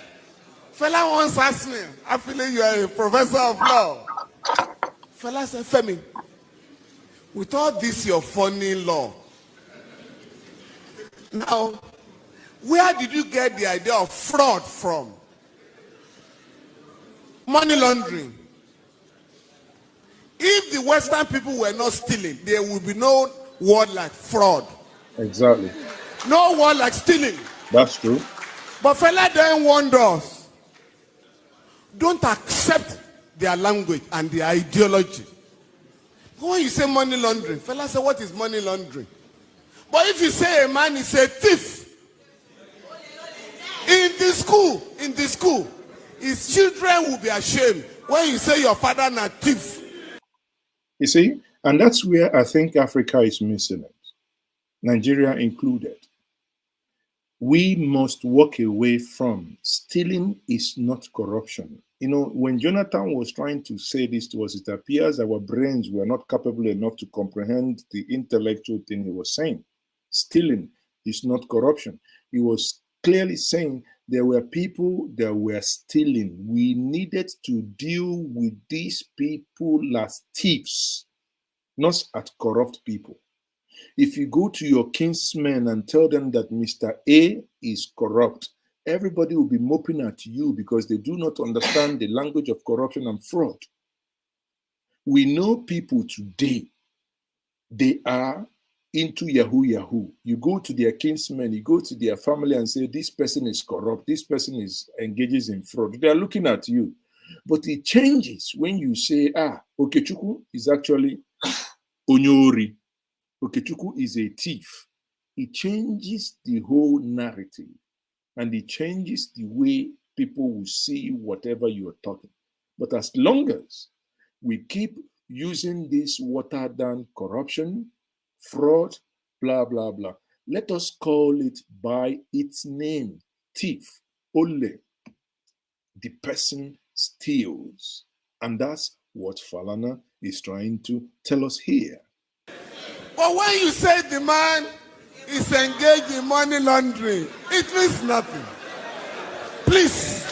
Fela once asked me, I feel you are a professor of law. Fela said, Femi, with all this your funny law, now, where did you get the idea of fraud from? Money laundering. If the Western people were not stealing, there would be no word like fraud. Exactly. No word like stealing. That's true. But Fela then warned us, don't accept their language and their ideology. When you say money laundering, Fela said, what is money laundering? But if you say a man is a thief, in in the school, his children will be ashamed when you say your father na thief. You see, and that's where I think Africa is missing it, Nigeria included. We must walk away from stealing is not corruption. You know, when Jonathan was trying to say this to us, it appears our brains were not capable enough to comprehend the intellectual thing he was saying. Stealing is not corruption. He was clearly saying there were people that were stealing. We needed to deal with these people as thieves, not as corrupt people. If you go to your kinsmen and tell them that Mr. A is corrupt, everybody will be moping at you because they do not understand the language of corruption and fraud. We know people today, they are into Yahoo. You go to their kinsmen, you go to their family and say, this person is corrupt, this person is engages in fraud. They are looking at you. But it changes when you say, Okechukwu is actually Onyori. Okechukwu is a thief. It changes the whole narrative and it changes the way people will see whatever you are talking. But as long as we keep using this watered down corruption, fraud, blah, blah, blah, let us call it by its name, thief, ole. The person steals. And that's what Falana is trying to tell us here. But when you say the man is engaged in money laundering, it means nothing. Please.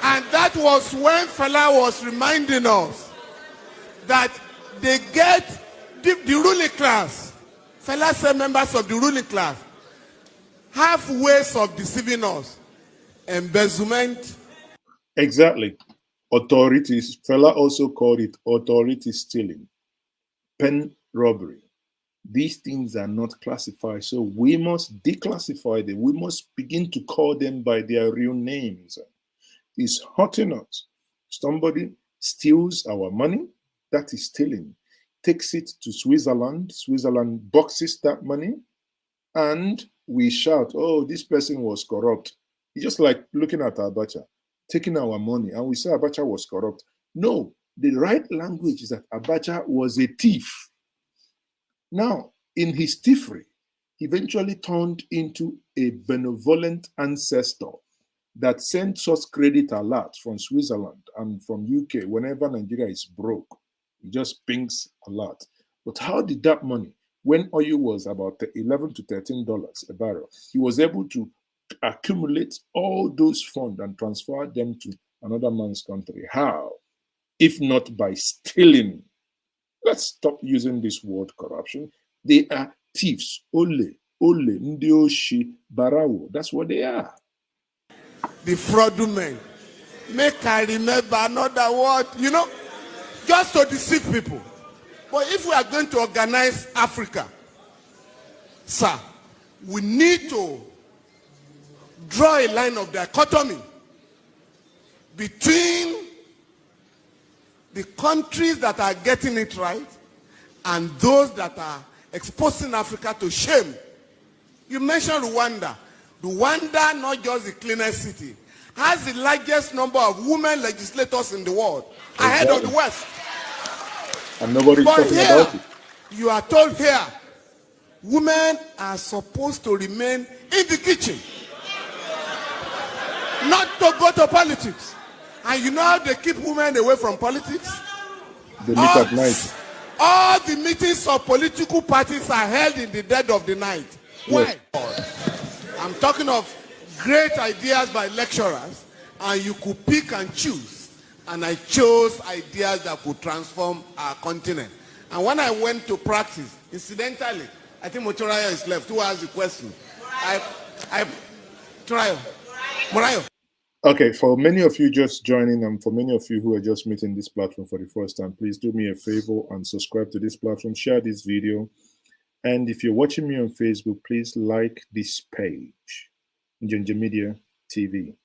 And that was when Fela was reminding us that they get the ruling class. Fela said members of the ruling class have ways of deceiving us. Embezzlement. Exactly. Authorities, Fela also called it authority stealing, pen robbery. These things are not classified, so we must declassify them. We must begin to call them by their real names. It's hurting us. Somebody steals our money, that is stealing. Takes it to Switzerland, Switzerland boxes that money, and we shout, oh, this person was corrupt. It's just like looking at Abacha, taking our money, and we say Abacha was corrupt. No, the right language is that Abacha was a thief. Now, in his thievery, he eventually turned into a benevolent ancestor that sends us credit alerts from Switzerland and from UK whenever Nigeria is broke. He just pings alert. But how did that money, when oil was about $11 to $13 a barrel, he was able to accumulate all those funds and transfer them to another man's country? How? If not by stealing. Let's stop using this word corruption. They are thieves. Ole, ndioshi, barawo. That's what they are. The fraudulent. Make I remember another word, just to deceive people. But if we are going to organize Africa, sir, we need to draw a line of dichotomy between the countries that are getting it right and those that are exposing Africa to shame. You mentioned Rwanda. Rwanda, not just the cleanest city, has the largest number of women legislators in the world, ahead of the West. And nobody's talking about it. You are told here, women are supposed to remain in the kitchen, not to go to politics. And you know how they keep women away from politics? They meet at night. All the meetings of political parties are held in the dead of the night. Why? I'm talking of great ideas by lecturers, and you could pick and choose. And I chose ideas that could transform our continent. And when I went to practice, incidentally, I think Motorayo is left. Who asked the question? Morayo. Okay, for many of you just joining and for many of you who are just meeting this platform for the first time, please do me a favor and subscribe to this platform, share this video. And if you're watching me on Facebook, please like this page, Njenje Media TV.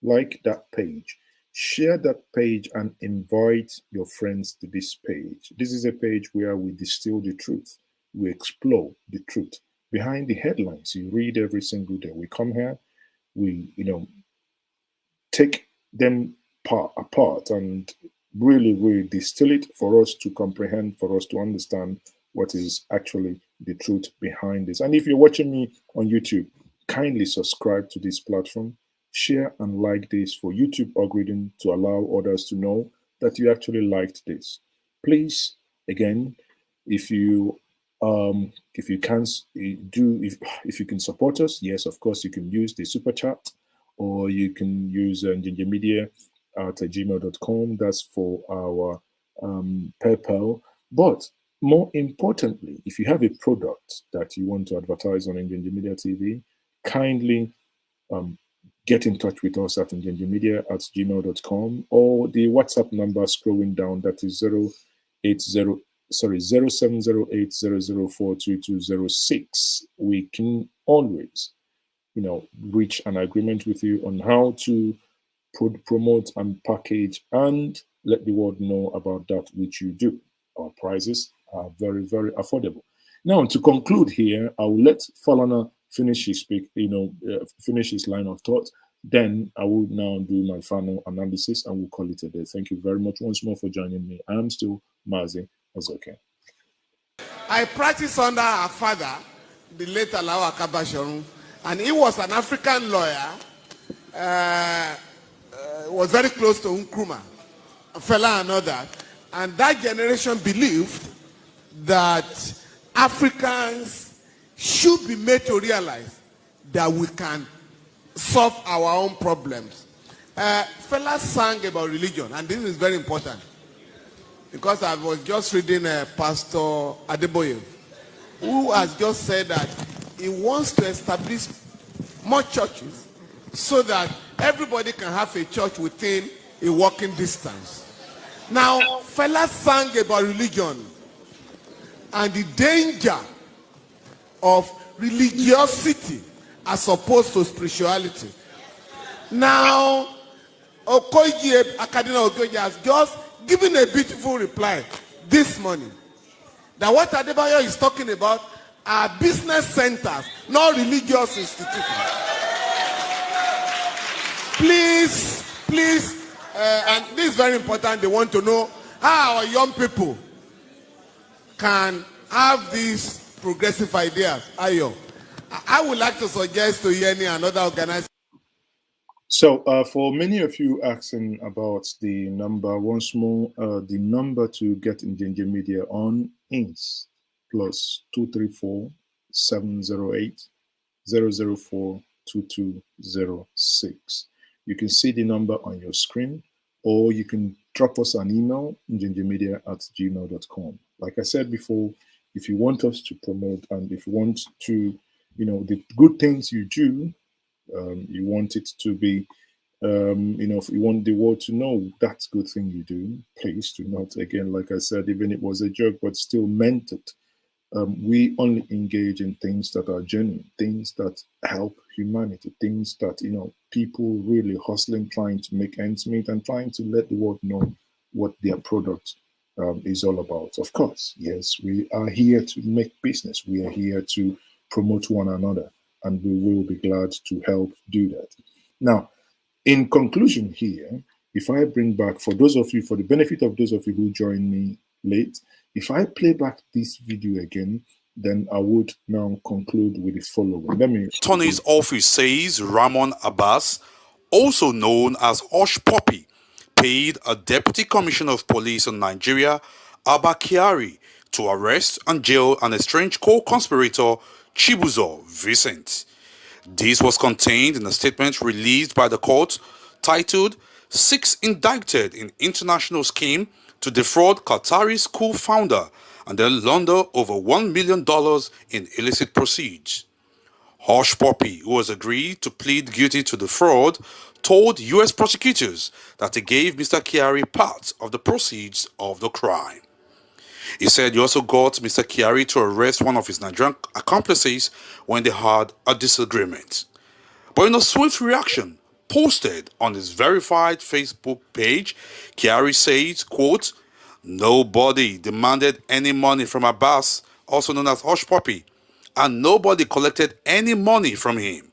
Like that page. share that page and invite your friends to this page. This is a page where we distill the truth. We explore the truth behind the headlines you read every single day. We come here, we, take them apart and really distill it for us to comprehend, for us to understand what is actually the truth behind this. And if you're watching me on YouTube, kindly subscribe to this platform, share and like this for YouTube algorithm to allow others to know that you actually liked this. Please, again, if you can if you can support us, yes, of course, you can use the super chat, or you can use Njenje Media at gmail.com. That's for our PayPal. But more importantly, if you have a product that you want to advertise on Njenje Media TV, kindly get in touch with us at njenjemedia at gmail.com, or the WhatsApp number scrolling down, that is 070800422206. We can always, reach an agreement with you on how to promote and package and let the world know about that which you do. Our prices are very affordable. Now, to conclude here, I will let Falana finish his finish his line of thought. Then I will now do my final analysis and we'll call it a day. Thank you very much once more for joining me. I am still Mazi Azoke. I practiced under our father, the late Alawa Kabashorun, and he was an African lawyer, was very close to Nkrumah, Fela and all that. And that generation believed that Africans should be made to realize that we can solve our own problems. Fela sang about religion, and this is very important, because I was just reading Pastor Adeboye, who has just said that he wants to establish more churches so that everybody can have a church within a walking distance. Now, Fela sang about religion and the danger of religiosity as opposed to spirituality. Now, Okoye Akadina Okoye has just given a beautiful reply this morning that what Adebayo is talking about are business centers, not religious institutions. Please, and this is very important, they want to know how our young people can have these progressive ideas. Ayo, I would like to suggest to Yeni and other organizations. So for many of you asking about the number, once more, the number to get Njenje Media on is +234 708 004 2206. You can see the number on your screen, or you can drop us an email, njenjemedia@gmail.com. Like I said before, if you want us to promote and if you want to, the good things you do, you want it to be, if you want the world to know that good thing you do, please do not, again, like I said, even it was a joke, but still meant it. We only engage in things that are genuine, things that help humanity, things that, people really hustling, trying to make ends meet and trying to let the world know what their product is all about. Of course, yes, we are here to make business. We are here to promote one another, and we will be glad to help do that. Now, in conclusion here, if I bring back, for the benefit of those of you who joined me late, if I play back this video again, then I would now conclude with the following. Attorney's office says Ramon Abbas, also known as HushPupi, paid a deputy commissioner of police in Nigeria, Abba Kyari, to arrest and jail an estranged co-conspirator, Chibuza Vincent. This was contained in a statement released by the court titled 6 Indicted in International Scheme to Defraud Qatari School Founder and then launder over $1 million in illicit proceeds. HushPupi, who has agreed to plead guilty to the fraud, told U.S. prosecutors that he gave Mr. Kyari part of the proceeds of the crime. He said he also got Mr. Kyari to arrest one of his Nigerian accomplices when they had a disagreement. But in a swift reaction, Posted on his verified Facebook page, Kyari says, quote, "Nobody demanded any money from Abbas, also known as HushPupi, and nobody collected any money from him.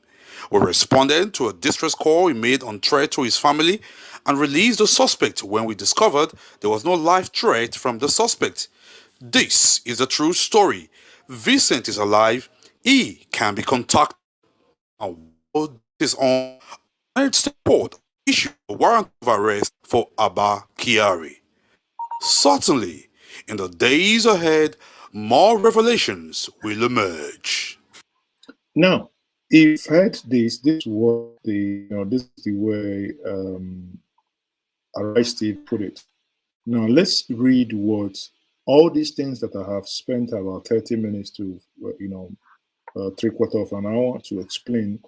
We responded to a distress call he made on threat to his family and released the suspect when we discovered there was no life threat from the suspect. This is a true story. Vincent is alive. He can be contacted, and while this is on, United States Court issued a warrant of arrest for Abba Kyari. Certainly, in the days ahead, more revelations will emerge." Now, if heard this, this is the way Steve put it. Now let's read what all these things that I have spent about 30 minutes to, 3/4 of an hour to explain.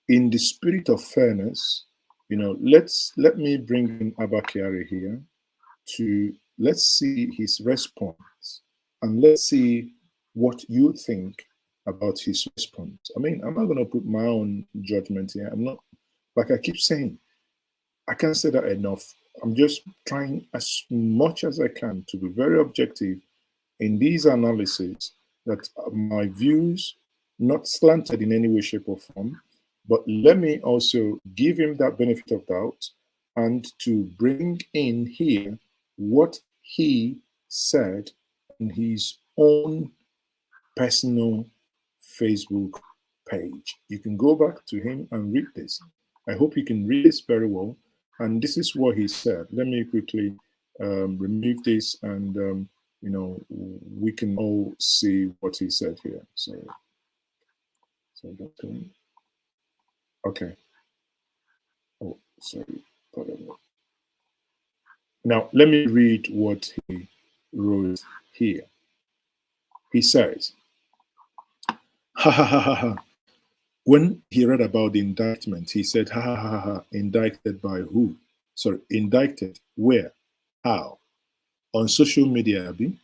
In the spirit of fairness, let me bring in Abba Kyari here let's see his response and let's see what you think about his response. I mean, I'm not going to put my own judgment here. I'm not, like I keep saying, I can't say that enough. I'm just trying as much as I can to be very objective in these analyses, that my views not slanted in any way, shape, or form, but let me also give him that benefit of doubt and to bring in here what he said in his own personal Facebook page. You can go back to him and read this. I hope you can read this very well. And this is what he said. Let me quickly remove this and, we can all see what he said here. So okay. Oh, sorry. Now, let me read what he wrote here. He says, ha ha ha ha ha. When he read about the indictment, he said, ha ha ha ha, indicted by who? Sorry, indicted where? How? On social media, Abby.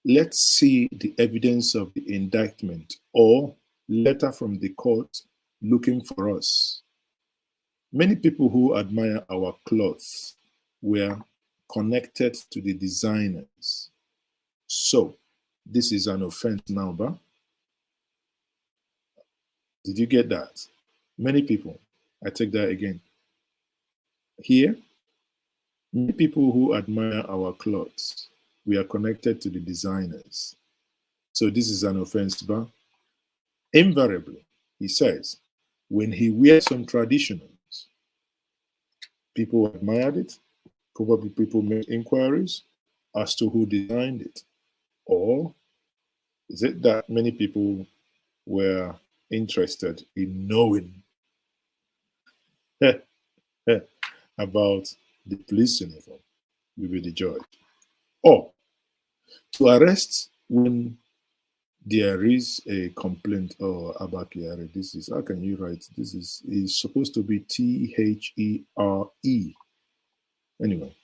Let's see the evidence of the indictment or letter from the court looking for us. Many people who admire our clothes were connected to the designers. So, this is an offense now, but did you get that? Many people, I take that again. Here, many people who admire our clothes, we are connected to the designers. So this is an offense, but invariably, he says, when he wears some traditionals, people admired it, probably people made inquiries as to who designed it. Or is it that many people were interested in knowing about the police uniform? We will be the judge. Or to arrest when there is a complaint or Abba Kyari. This is, how can you write? This is supposed to be THERE. Anyway,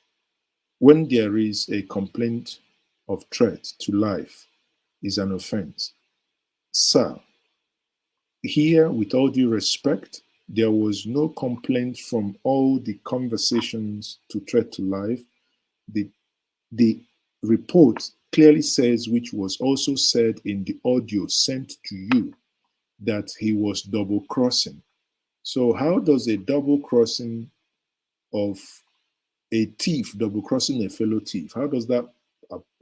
when there is a complaint of threat to life is an offense. Sir, here, with all due respect, there was no complaint from all the conversations to threat to life. The report clearly says, which was also said in the audio sent to you, that he was double crossing. So how does a double crossing of a thief double crossing a fellow thief, how does that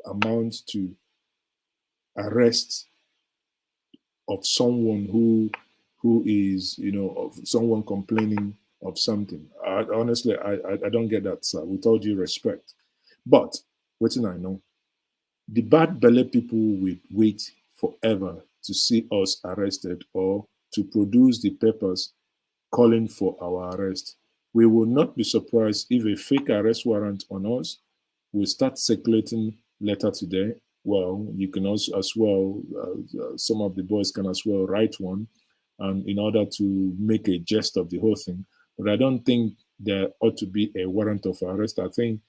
amount to arrest of someone who is, of someone complaining of something? Honestly, I don't get that, sir, with all due respect. But what I know, the bad belly people will wait forever to see us arrested or to produce the papers calling for our arrest. We will not be surprised if a fake arrest warrant on us will start circulating later today. Well, you can also as well, some of the boys can as well write one, and in order to make a jest of the whole thing. But I don't think there ought to be a warrant of arrest. I think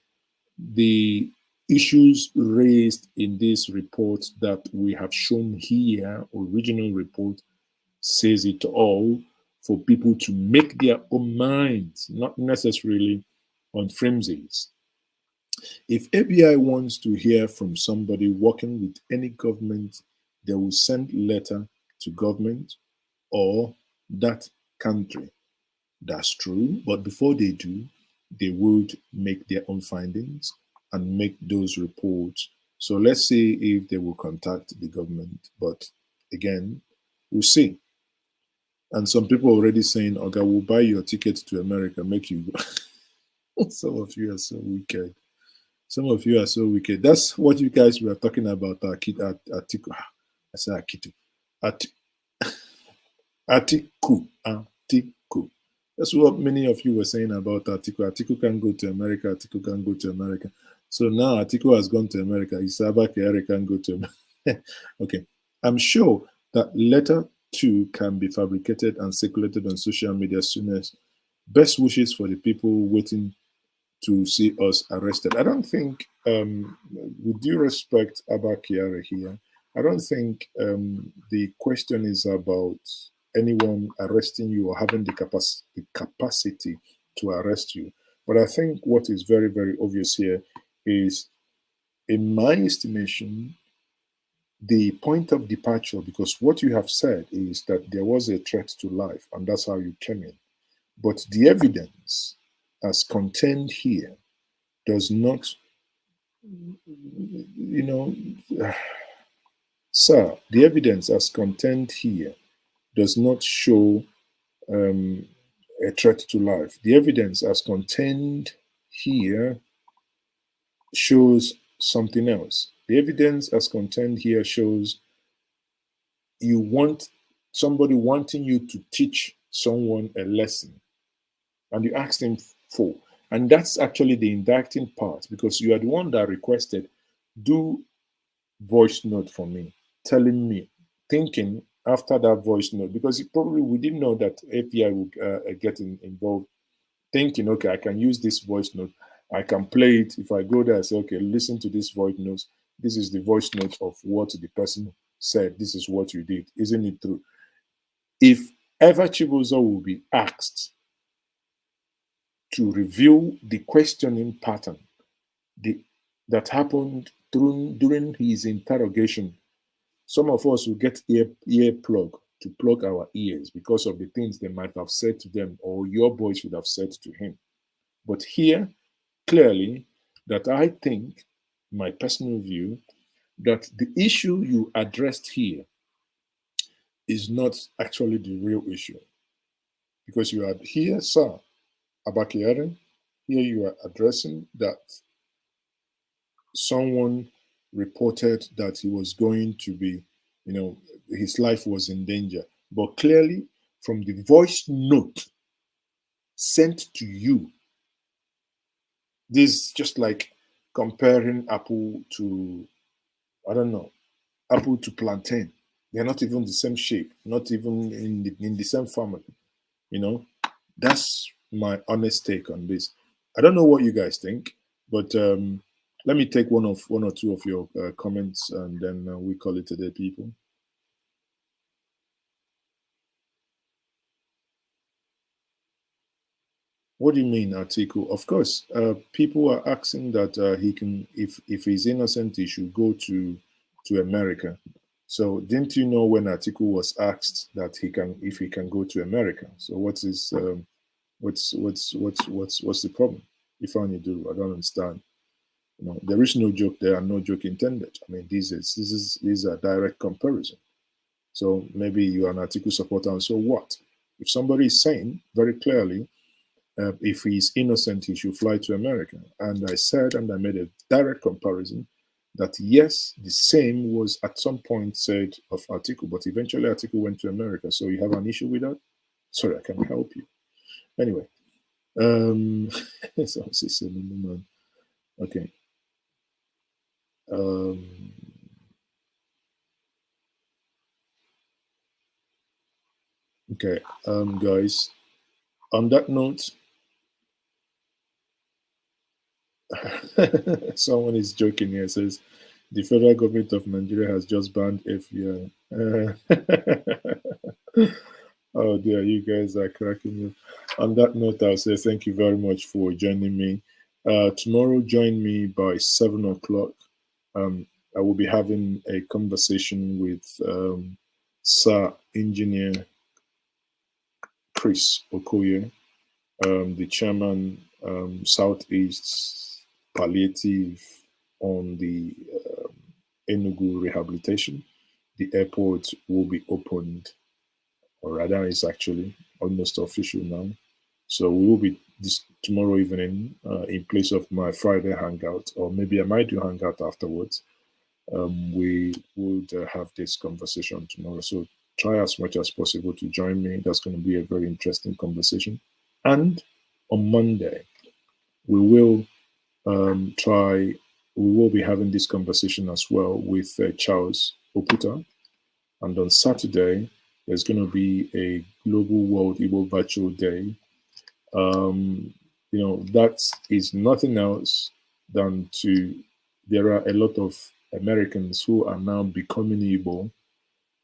the issues raised in this report that we have shown here, original report, says it all. for people to make their own minds, not necessarily on flimsies. If ABI wants to hear from somebody working with any government, they will send letter to government or that country. That's true. But before they do, they would make their own findings and make those reports. So let's see if they will contact the government. But again, we'll see. And some people already saying, "Okay, we'll buy your ticket to America, make you go." Some of you are so wicked. Some of you are so wicked. That's what you guys were talking about. Atiku. I said Akitu. Atiku. That's what many of you were saying about Atiku. Atiku can go to America. Atiku can go to America. So now Atiku has gone to America. Abba Kyari can go to America. Okay. I'm sure that letter 2 can be fabricated and circulated on social media as soon as. Best wishes for the people waiting to see us arrested. I don't think, with due respect, Abba Kyari here, I don't think the question is about anyone arresting you or having the capacity to arrest you. But I think what is very, very obvious here is, in my estimation, the point of departure, because what you have said is that there was a threat to life, and that's how you came in. But the evidence as contained here does not, sir, the evidence as contained here does not show a threat to life. The evidence as contained here shows something else. The evidence as contained here shows you want somebody wanting you to teach someone a lesson, and you asked him for. And that's actually the indicting part, because you are the one that requested, do voice note for me, telling me, thinking after that voice note, because probably we didn't know that API would get involved, thinking, okay, I can use this voice note. I can play it. If I go there, I say, okay, listen to this voice note. This is the voice note of what the person said. This is what you did. Isn't it true? If ever Chibuza will be asked to review the questioning pattern that happened during his interrogation, some of us will get ear plug to plug our ears because of the things they might have said to them or your voice would have said to him. But here, clearly, that I think, my personal view, that the issue you addressed here is not actually the real issue. Because you are here, sir, Abba Kyari, here you are addressing that someone reported that he was going to be, his life was in danger. But clearly, from the voice note sent to you, this is just like comparing apple to, I don't know, apple to plantain. They're not even the same shape, not even in the same family. That's my honest take on this. I don't know what you guys think, but let me take one or two of your comments, and then we call it a day, people. What do you mean, article? Of course, people are asking that he can, if he's innocent, he should go to America. So, didn't you know when article was asked that if he can go to America? So, what's the problem? If only do, I don't understand. There is no joke there and no joke intended. I mean, these are direct comparison. So maybe you are an article supporter, and so what? If somebody is saying very clearly, if he's innocent, he should fly to America. And I said, and I made a direct comparison, that yes, the same was at some point said of article, but eventually article went to America. So you have an issue with that? Sorry, I can't help you. Anyway, okay. Okay, guys, on that note, someone is joking here, says the federal government of Nigeria has just banned FBI. Oh dear, you guys are cracking me. On that note, I'll say thank you very much for joining me. Tomorrow, join me by 7 o'clock. Um, I will be having a conversation with Sir Engineer Chris Okoye, the chairman, Southeast Palliative on the Enugu rehabilitation. The airport will be opened, or rather, it's actually almost official now. So we will be this tomorrow evening in place of my Friday hangout, or maybe I might do hangout afterwards. We would have this conversation tomorrow. So try as much as possible to join me. That's going to be a very interesting conversation. And on Monday, we will try. We will be having this conversation as well with Charles Oputa. And on Saturday, there's going to be a Global World Igbo Virtual Day. That is nothing else than there are a lot of Americans who are now becoming Igbo,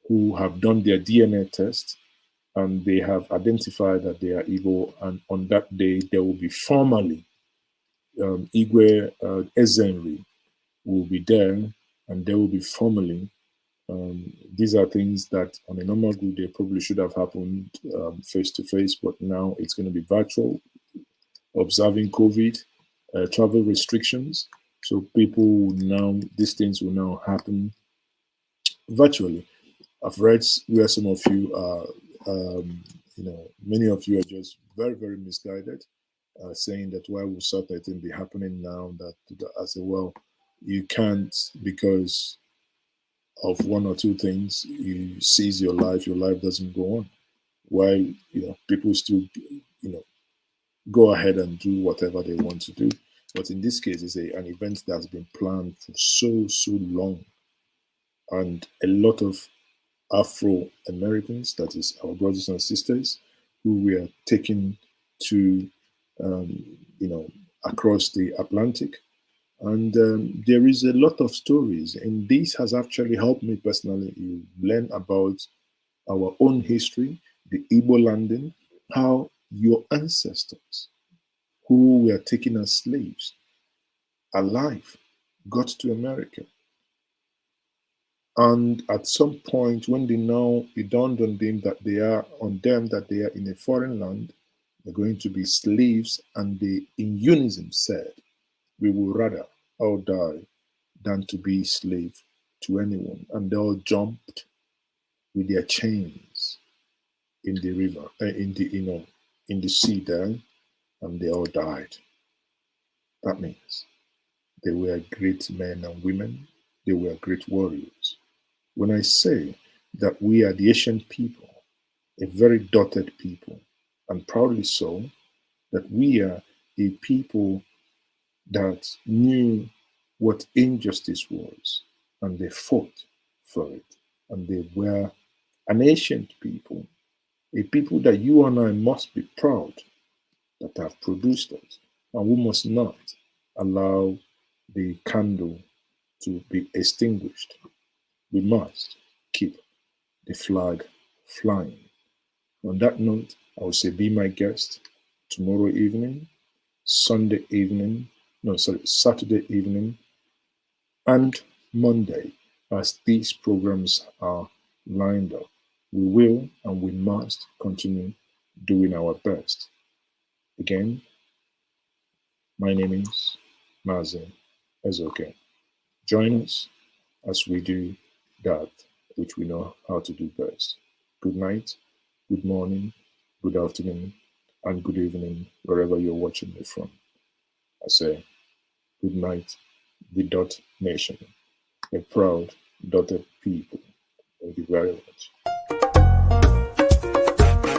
who have done their DNA test and they have identified that they are Igbo. And on that day, there will be formally Igwe Ezenri will be there, and there will be formally. These are things that on a normal good day probably should have happened face to face, but now it's going to be virtual, observing COVID, travel restrictions. So people will now, these things will now happen virtually. I've read where some of you are, many of you are just very, very misguided, saying that why will certain thing be happening now? That I say, well, you can't, because of one or two things, you seize your life doesn't go on. While people still go ahead and do whatever they want to do. But in this case, it's an event that's been planned for so long, and a lot of Afro Americans, that is our brothers and sisters, who we are taking to across the Atlantic. And there is a lot of stories, and this has actually helped me personally. You learn about our own history, the Igbo landing, how your ancestors, who were taken as slaves, alive, got to America. And at some point, when they know it dawned on them that they are in a foreign land, they're going to be slaves, and they in unison said, "We will rather all die than to be slave to anyone." And they all jumped with their chains in the river, in the sea there, and they all died. That means they were great men and women. They were great warriors. When I say that we are the Asian people, a very dotted people, and proudly so, that we are a people that knew what injustice was, and they fought for it, and they were an ancient people, a people that you and I must be proud that have produced us, and we must not allow the candle to be extinguished. We must keep the flag flying. On that note, I will say be my guest tomorrow evening, Saturday evening, and Monday, as these programs are lined up. We will and we must continue doing our best. Again, my name is Mazi Ezoke. Join us as we do that which we know how to do best. Good night, good morning, good afternoon, and good evening, wherever you're watching me from. I say, good night, the Dot Nation, a proud dotted people. Thank you very much.